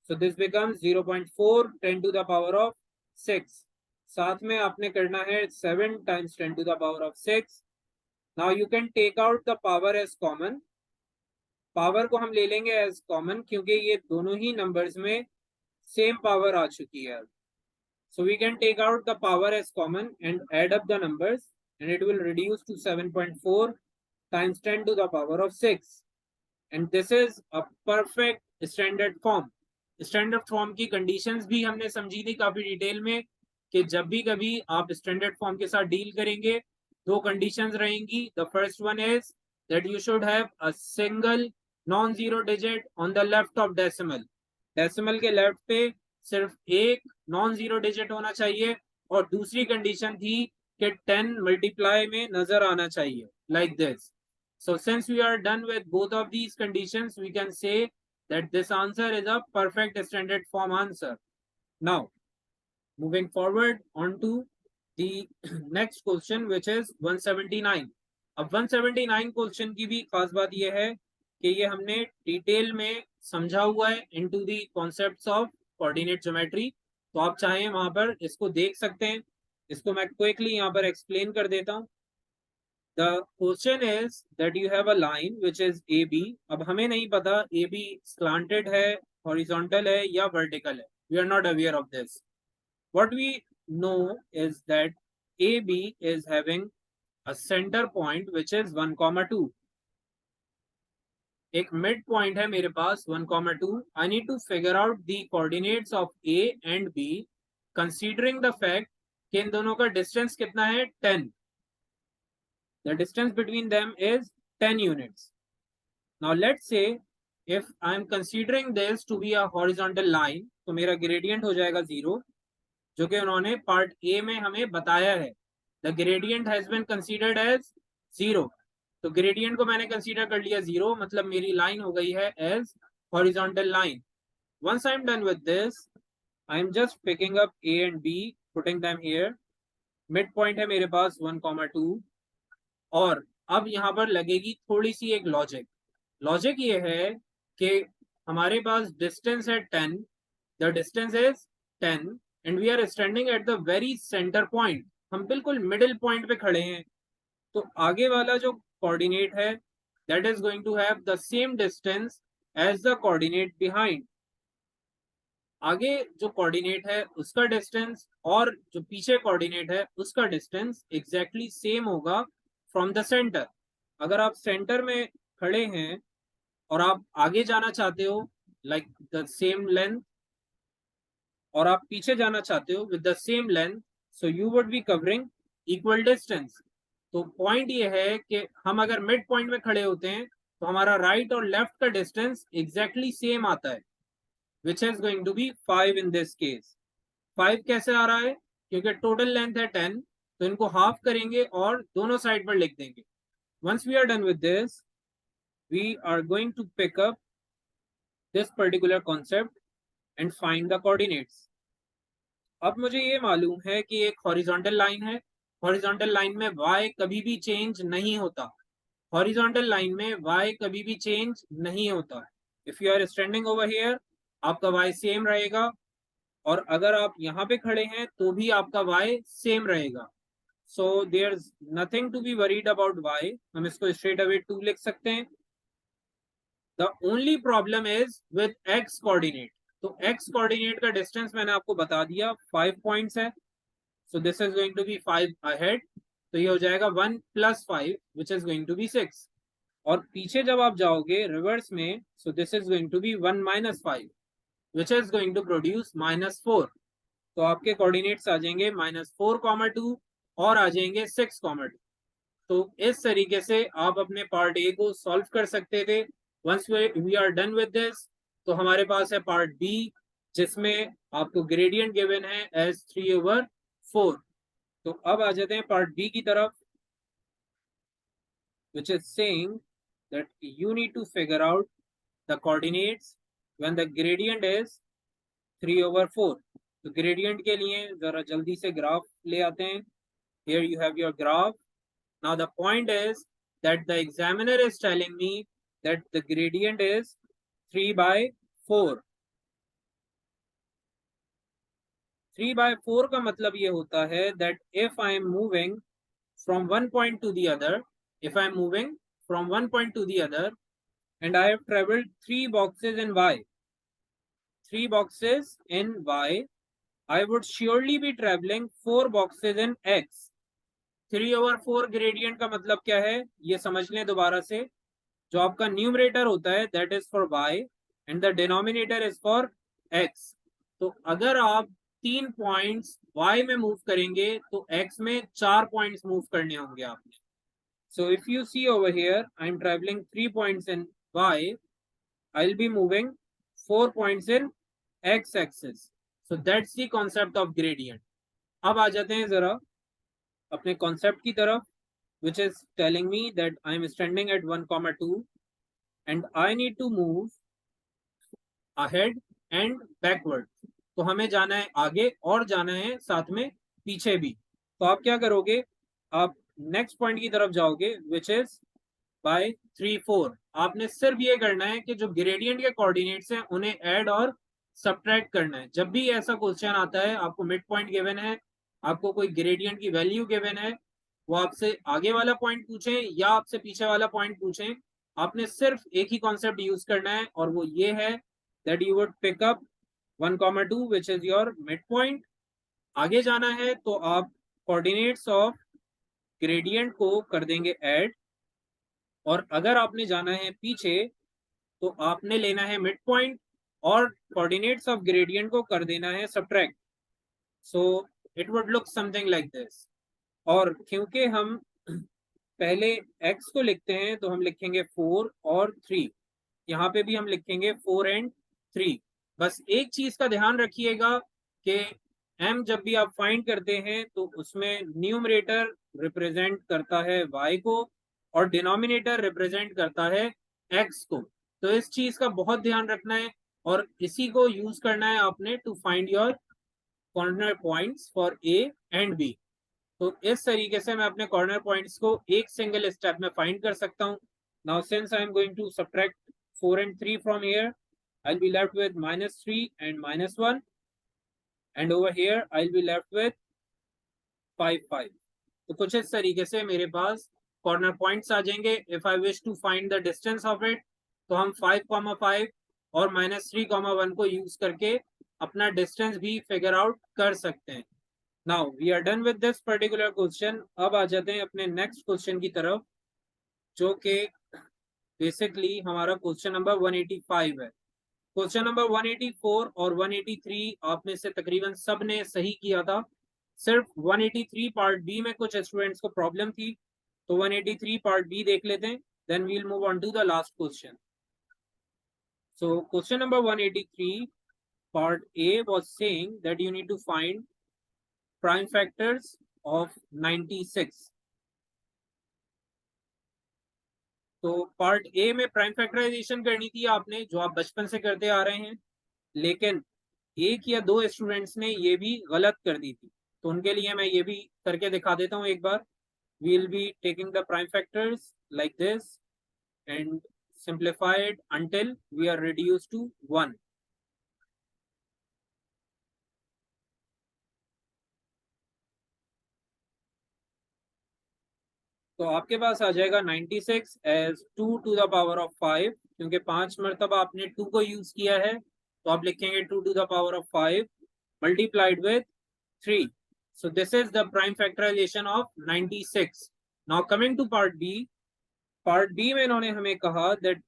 So this becomes 0.4 10 to the power of 6. साथ में आपने करना है 7 times 10 to the power of 6. Now you can take out the power as common. Power को हम ले लेंगे एज कॉमन क्योंकि ये दोनों ही नंबर्स में सेम पावर आ चुकी है. So we can take out the power as common and add up the numbers, and it will reduce to 7.4 times 10 to the power of 6. And this is a perfect standard form. Standard form की conditions भी हमने समझी थी काफी डिटेल में कि जब भी कभी आप स्टैंडर्ड फॉर्म के साथ डील करेंगे दो कंडीशंस रहेंगी. The first one is that you should have a single non zero digit on the left of decimal. Decimal के लेफ्ट पे सिर्फ एक नॉन जीरो डिजिट होना चाहिए. और दूसरी कंडीशन थी कि 10 मल्टीप्लाई में नजर आना चाहिए like this. So since we are done with both of these conditions, we can say that this answer is a perfect standard form answer. Now, moving forward on to the next question, which is 179. अब 179 क्वेश्चन की भी खास बात यह है कि ये हमने डिटेल में समझा हुआ है into the concepts of coordinate geometry. तो आप चाहें वहां पर इसको देख सकते हैं. इसको मैं क्विकली यहाँ पर एक्सप्लेन कर देता हूँ. The question is that you have a line which is AB. अब हमें नहीं पता AB slanted है, horizontal है या vertical है. We are not aware of this. What we know is that AB is having a center point which is 1,2. एक मिड पॉइंट है मेरे पास 1,2. I need to figure out the coordinates of A and B considering the fact कि इन दोनों का डिस्टेंस कितना है 10. The distance between them is 10 units. Now let's say if I am considering this to be a horizontal line, तो मेरा gradient हो जाएगा 0, जो कि उन्होंने पार्ट A में हमें बताया है. The gradient has been considered as 0. तो gradient को मैंने consider कर लिया 0, मतलब मेरी line हो गई है as horizontal line. Once I am done with this, I am just picking up A and B, putting them here. Midpoint है मेरे पास 1,2. और अब यहाँ पर लगेगी थोड़ी सी एक लॉजिक ये है कि हमारे पास डिस्टेंस है 10. The distance is 10 and we are standing at the very centre point. हम बिल्कुल मिडिल पॉइंट पे खड़े हैं. तो आगे वाला जो कोऑर्डिनेट है that is going to have the same distance as the coordinate behind. आगे जो कोऑर्डिनेट है उसका डिस्टेंस और जो पीछे कोऑर्डिनेट है उसका डिस्टेंस एग्जैक्टली सेम होगा फ्रॉम द सेंटर। अगर आप सेंटर में खड़े हैं और आप आगे जाना चाहते हो लाइक द सेम लेंथ, और आप पीछे जाना चाहते हो with the same length, so you would be covering equal distance. तो पॉइंट ये है कि हम अगर मिड पॉइंट में खड़े होते हैं तो हमारा राइट और लेफ्ट का डिस्टेंस एग्जैक्टली सेम आता है, which is going to be 5 in this case. 5 कैसे आ रहा है? क्योंकि टोटल लेंथ है 10, तो इनको हाफ करेंगे और दोनों साइड पर लिख देंगे। Once we are done with this, we are going to pick up this particular concept and find the coordinates. अब मुझे ये मालूम है कि एक हॉरिजॉन्टल लाइन है, हॉरिजॉन्टल लाइन में y कभी भी चेंज नहीं होता, हॉरिजॉन्टल लाइन में y कभी भी चेंज नहीं होता। If you are standing over here, आपका y सेम रहेगा, और अगर आप यहाँ पे खड़े हैं तो भी आपका y सेम रहेगा। So there is nothing to be worried about y, हम इसको स्ट्रेट अवे 2 लिख सकते हैं। The only problem is with x coordinate. तो x कोऑर्डिनेट का डिस्टेंस मैंने आपको बता दिया 5 पॉइंट्स है, so this is going to be 5 ahead, तो ये हो जाएगा 1 plus 5 which is going to be 6। और पीछे जब आप जाओगे रिवर्स में, so this is going to be 1 minus 5 which is going to produce -4। तो आपके कोऑर्डिनेट्स आ जाएंगे -4, 2 और आ जाएंगे 6, 2। तो इस तरीके से आप अपने पार्ट ए को सॉल्व कर सकते थे। Once we are done with this, तो हमारे पास है पार्ट बी, जिसमें आपको ग्रेडियंट गिवन है एज 3/4। तो अब आ जाते हैं पार्ट बी की तरफ, which is saying that you need to figure out the coordinates when the gradient is 3/4। तो ग्रेडियंट के लिए जरा जल्दी से ग्राफ ले आते हैं। Here you have your graph. Now the point is that the examiner is telling me that the gradient is 3/4। 3/4 का मतलब ये होता है that if I am moving from one point to the other, if I am moving from one point to the other and I have traveled 3 boxes in y, 3 boxes in y, I would surely be traveling 4 boxes in x। 3/4 gradient का मतलब क्या है ये समझ लें दोबारा से। जो आपका न्यूमरेटर होता है that is for y and the denominator is for x। तो अगर आप 3 पॉइंट्स y में मूव करेंगे तो x में 4 पॉइंट्स मूव करने होंगे आपने। So if you see over here, I'm traveling 3 points in y, I'll be moving 4 points in x-axis. So that's the concept of gradient. अब आ जाते हैं जरा अपने concept की तरफ, which is telling me that I'm standing at 1, 2 and I need to move ahead and backward। तो हमें जाना है आगे और जाना है साथ में पीछे भी। तो आप क्या करोगे, आप नेक्स्ट पॉइंट की तरफ जाओगे विच इज बाय 3, 4। आपने सिर्फ ये करना है कि जो ग्रेडियंट के कोऑर्डिनेट्स हैं उन्हें ऐड और सब्ट्रैक्ट करना है। जब भी ऐसा क्वेश्चन आता है, आपको मिड पॉइंट गिवन है, आपको कोई ग्रेडियंट की वैल्यू गिवन है, वो आपसे आगे वाला पॉइंट पूछे या आपसे पीछे वाला पॉइंट पूछे, आपने सिर्फ एक ही कॉन्सेप्ट यूज करना है और वो ये है that you would pick up 1, 2 which is your mid point. आगे जाना है तो आप कोऑर्डिनेट्स ऑफ ग्रेडियंट को कर देंगे ऐड, और अगर आपने जाना है पीछे तो आपने लेना है मिड पॉइंट और कोऑर्डिनेट्स ऑफ ग्रेडियंट को कर देना है subtract. So it would look something like this. और क्योंकि हम पहले x को लिखते हैं तो हम लिखेंगे 4 और 3, यहाँ पे भी हम लिखेंगे 4 एंड 3। बस एक चीज का ध्यान रखिएगा कि m जब भी आप फाइंड करते हैं तो उसमें न्यूमरेटर रिप्रेजेंट करता है y को और डिनोमिनेटर रिप्रेजेंट करता है x को। तो इस चीज का बहुत ध्यान रखना है और इसी को यूज करना है आपने to find your corner points for a and b। तो इस तरीके से मैं अपने कॉर्नर पॉइंट्स को एक सिंगल स्टेप में फाइंड कर सकता हूँ। Now since I am going to subtract 4 and 3 from here, I'll be left with -3 and -1, and over here I'll be left with 5, 5। तो कुछ इस तरीके से मेरे पास कॉर्नर पॉइंट्स आ जाएंगे। If I wish to find the distance of it, तो हम 5, 5 और -3, 1 को यूज करके अपना डिस्टेंस भी फिगर आउट कर सकते हैं। Now we are done with this particular question. अब आ जाते हैं अपने नेक्स्ट क्वेश्चन की तरफ, जो कि बेसिकली हमारा क्वेश्चन नंबर 185 है। क्वेश्चन नंबर 184 और 183 आप में से तकरीबन सब ने सही किया था। सिर्फ 183 पार्ट बी में कुछ स्टूडेंट्स को प्रॉब्लम थी, तो 183 पार्ट बी देख लेते हैं, then we will move on to the last question. So question number 183 part A was saying that you need to find prime factors of 96. तो पार्ट ए में प्राइम फैक्टराइजेशन करनी थी आपने, जो आप बचपन से करते आ रहे हैं, लेकिन एक या दो स्टूडेंट्स ने ये भी गलत कर दी थी, तो उनके लिए मैं ये भी करके दिखा देता हूँ एक बार। We will be taking the prime factors like this and simplified until we are reduced to 1. तो आपके पास आ जाएगा 96 as 2 to the power of 5, क्योंकि 5 मरतबा आपने 2 को यूज किया है, तो आप लिखेंगे 2 to the power of 5 multiplied with 3. So this is the prime factorization of 96. Now coming to part B. Part B में इन्होंने हमें कहा that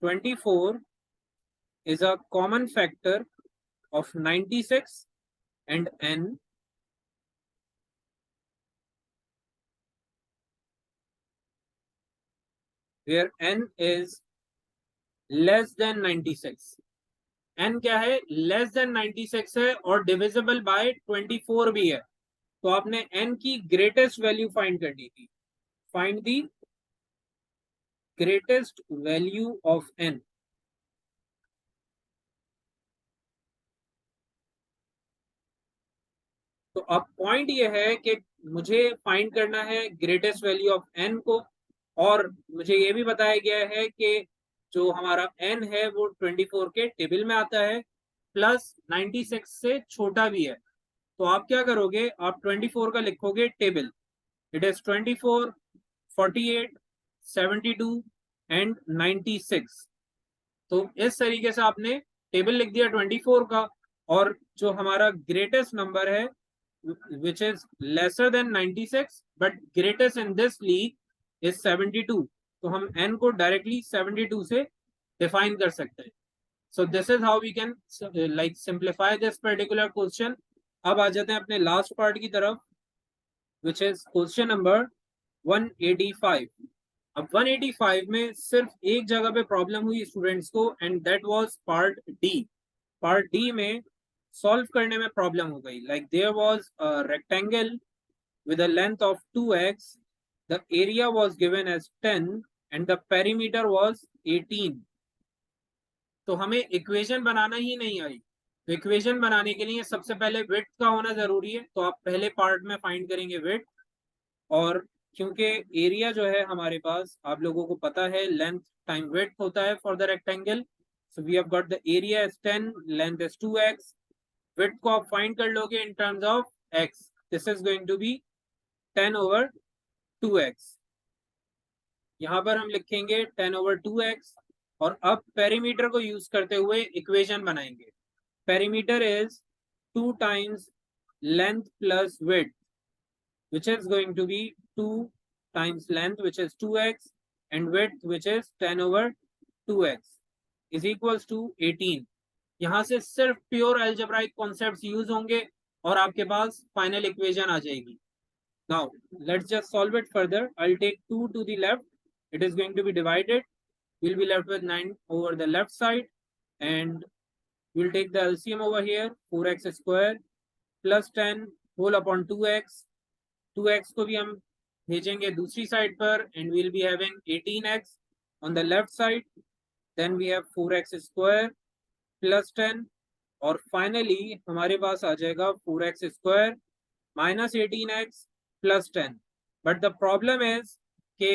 24 is a common factor of 96 and n, where n is less than 96. n क्या है? लेस देन 96 है और डिविजिबल बाय 24 भी है, तो आपने n की ग्रेटेस्ट वैल्यू फाइंड करनी थी। Find the greatest value of n। तो अब पॉइंट ये है कि मुझे फाइंड करना है ग्रेटेस्ट वैल्यू ऑफ n को, और मुझे ये भी बताया गया है कि जो हमारा n है वो 24 के टेबल में आता है, प्लस 96 से छोटा भी है। तो आप क्या करोगे? आप 24 का लिखोगे टेबल, इट इज 24, 48, 72 एंड 96। तो इस तरीके से आपने टेबल लिख दिया 24 का, और जो हमारा ग्रेटेस्ट नंबर है which is lesser than 96 but greatest in this league is 72, तो हम n को डायरेक्टली 72 से डिफाइन कर सकते हैं। So this is how we can like simplify this particular question. अब आ जाते हैं अपने लास्ट पार्ट की तरफ, which is question number 185. अब 185 में सिर्फ एक जगह पे प्रॉब्लम हुई स्टूडेंट्स को, and that was part D. Part D में सॉल्व करने में प्रॉब्लम हो गई। Like there was a rectangle with a length of 2x, the area was given as 10 and the perimeter was 18. तो हमें इक्वेशन बनाना ही नहीं आई, तो इक्वेशन बनाने के लिए सबसे पहले विड्थ का होना जरूरी है, तो आप पहले पार्ट में फाइंड करेंगे विड्थ। और क्योंकि एरिया जो है हमारे पास, आप लोगों को पता है लेंथ टाइम विड्थ होता है for the rectangle, so we have got the area is 10, length is 2x। Width को आप फाइंड कर लोगे in terms of x, this is going to be 10/2x। यहां पर हम लिखेंगे 10/2x, और अब पेरीमीटर को यूज करते हुए इक्वेशन बनाएंगे। Perimeter is 2 times length plus width, which is going to be 2 times length, which is 2x, and width, which is 10/2x, is equals to 18. यहां से सिर्फ प्योर अलजेब्राइक कॉन्सेप्ट्स यूज होंगे और आपके पास फाइनल इक्वेशन आ जाएगी। Now let's just solve it further. I'll take 2 to the left, it is going to be divided, we'll be left with 9 over the left side, and we'll take the LCM over here, 4x square plus 10 whole upon 2x। 2x को भी हम भेजेंगे दूसरी साइड पर, and we'll be having 18x on the left side, then we have 4x square plus 10, और फाइनली हमारे पास आ जाएगा 4x square minus 18x plus 10। But the problem is कि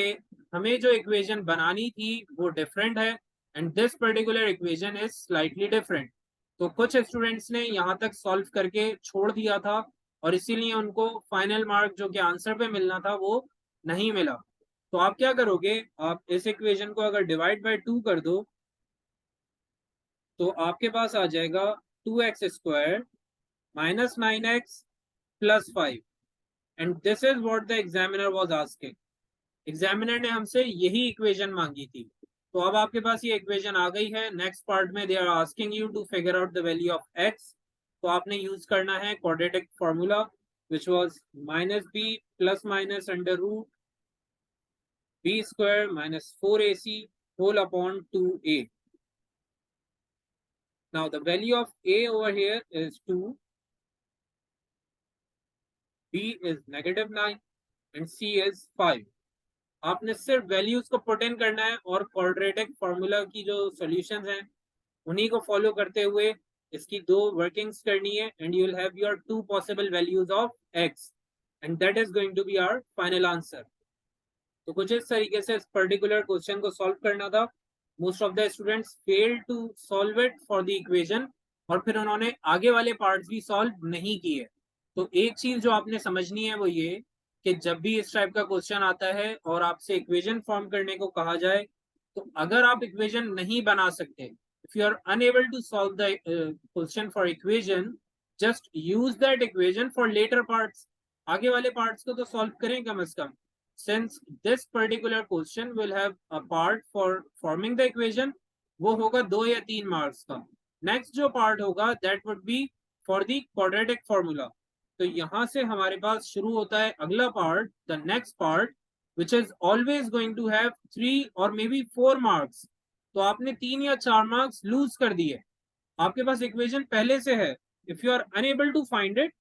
हमें जो इक्वेशन बनानी थी वो डिफरेंट है, and this particular equation is slightly different. तो कुछ स्टूडेंट्स ने यहाँ तक सॉल्व करके छोड़ दिया था, और इसीलिए उनको फाइनल मार्क जो कि आंसर पे मिलना था वो नहीं मिला। तो आप क्या करोगे? आप इस इक्वेशन को अगर डिवाइड बाय 2 कर दो, तो आपके पास आ जाएगा 2x square minus 9x plus 5 and this is what the examiner was asking. Examiner ने हमसे यही इक्वेशन मांगी थी, तो अब आपके पास ये इक्वेशन आ गई है. नेक्स्ट पार्ट में they are asking you to figure out the value of x, तो आपने यूज करना है quadratic formula which was minus b plus minus under root b square minus 4ac whole upon 2a. Now the value of a over here is 2, b is -9 and c is 5. आपने सिर्फ वैल्यूज को पुट इन करना है और क्वाड्रेटिक फॉर्मूला की जो सॉल्यूशंस हैं उन्हीं को फॉलो करते हुए इसकी दो वर्किंग्स करनी है and you will have your two possible values of x and that is going to be our final answer. तो कुछ इस तरीके से इस पर्टिकुलर क्वेश्चन को सॉल्व करना था. Most of the students fail to solve it for the equation और फिर उन्होंने आगे वाले पार्ट्स भी सॉल्व नहीं किए. तो एक चीज जो आपने समझनी है वो ये कि जब भी इस टाइप का क्वेश्चन आता है और आपसे इक्वेशन फॉर्म करने को कहा जाए, तो अगर आप इक्वेशन नहीं बना सकते, if you are unable to solve the question for equation, just use that equation for later parts. आगे वाले पार्ट्स को तो सॉल्व करें कम से कम. Since this particular question will have a part for forming the equation, वो होगा 2 या 3 मार्क्स का. नेक्स्ट जो पार्ट होगा that would be for the quadratic formula. तो यहां से हमारे पास शुरू होता है अगला part, the next part which is always going to have 3 और मे बी 4 मार्क्स. तो आपने 3 या 4 मार्क्स लूज कर दिए. आपके पास इक्वेशन पहले से है. If you are unable to find it,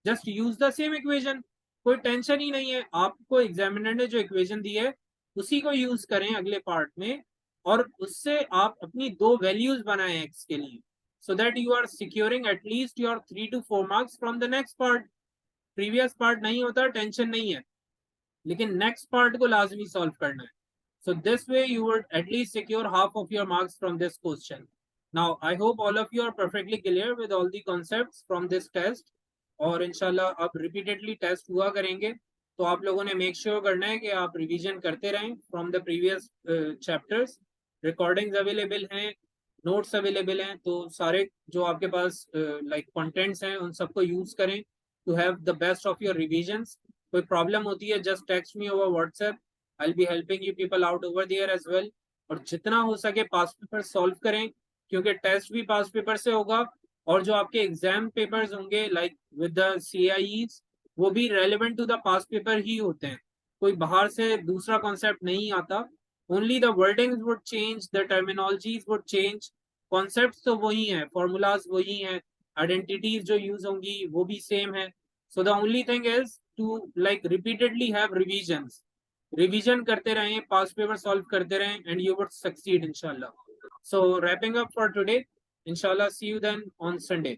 just use the same equation. कोई टेंशन ही नहीं है. आपको एग्जामिनर ने जो इक्वेशन दी है उसी को यूज करें अगले पार्ट में और उससे आप अपनी दो वैल्यूज बनाएं x के लिए, so that you are securing at least your 3 to 4 marks from the next part. previous part नहीं होता, टेंशन नहीं है, लेकिन next part को लाजमी solve करना है. So this way you would at least secure half of your marks from this question. Now I hope all of you are perfectly clear with all the concepts from this test. और इंशाल्लाह अब repeatedly test हुआ करेंगे, तो आप लोगों ने make sure करना है कि आप revision करते रहें from the previous chapters. recordings available हैं, नोट्स अवेलेबल हैं, तो सारे जो आपके पास लाइक कंटेंट्स हैं उन सबको यूज करें to have the best of your revisions. कोई प्रॉब्लम होती है just text me over WhatsApp, I will be helping you people out over there as well. और जितना हो सके पास्ट पेपर सॉल्व करें, क्योंकि टेस्ट भी पास्ट पेपर से होगा और जो आपके एग्जाम पेपर्स होंगे लाइक विद द CIEs वो भी relevant to the past paper ही होते हैं. कोई बाहर से दूसरा कॉन्सेप्ट नहीं आता. Only the wordings would change, the terminologies would change, concepts तो वही हैं, formulas वही हैं, identities जो use होंगी वो भी same है. So the only thing is to like repeatedly have revisions. Revision करते रहें, past paper solve करते रहें, and you would succeed inshallah. So wrapping up for today, inshallah see you then on Sunday.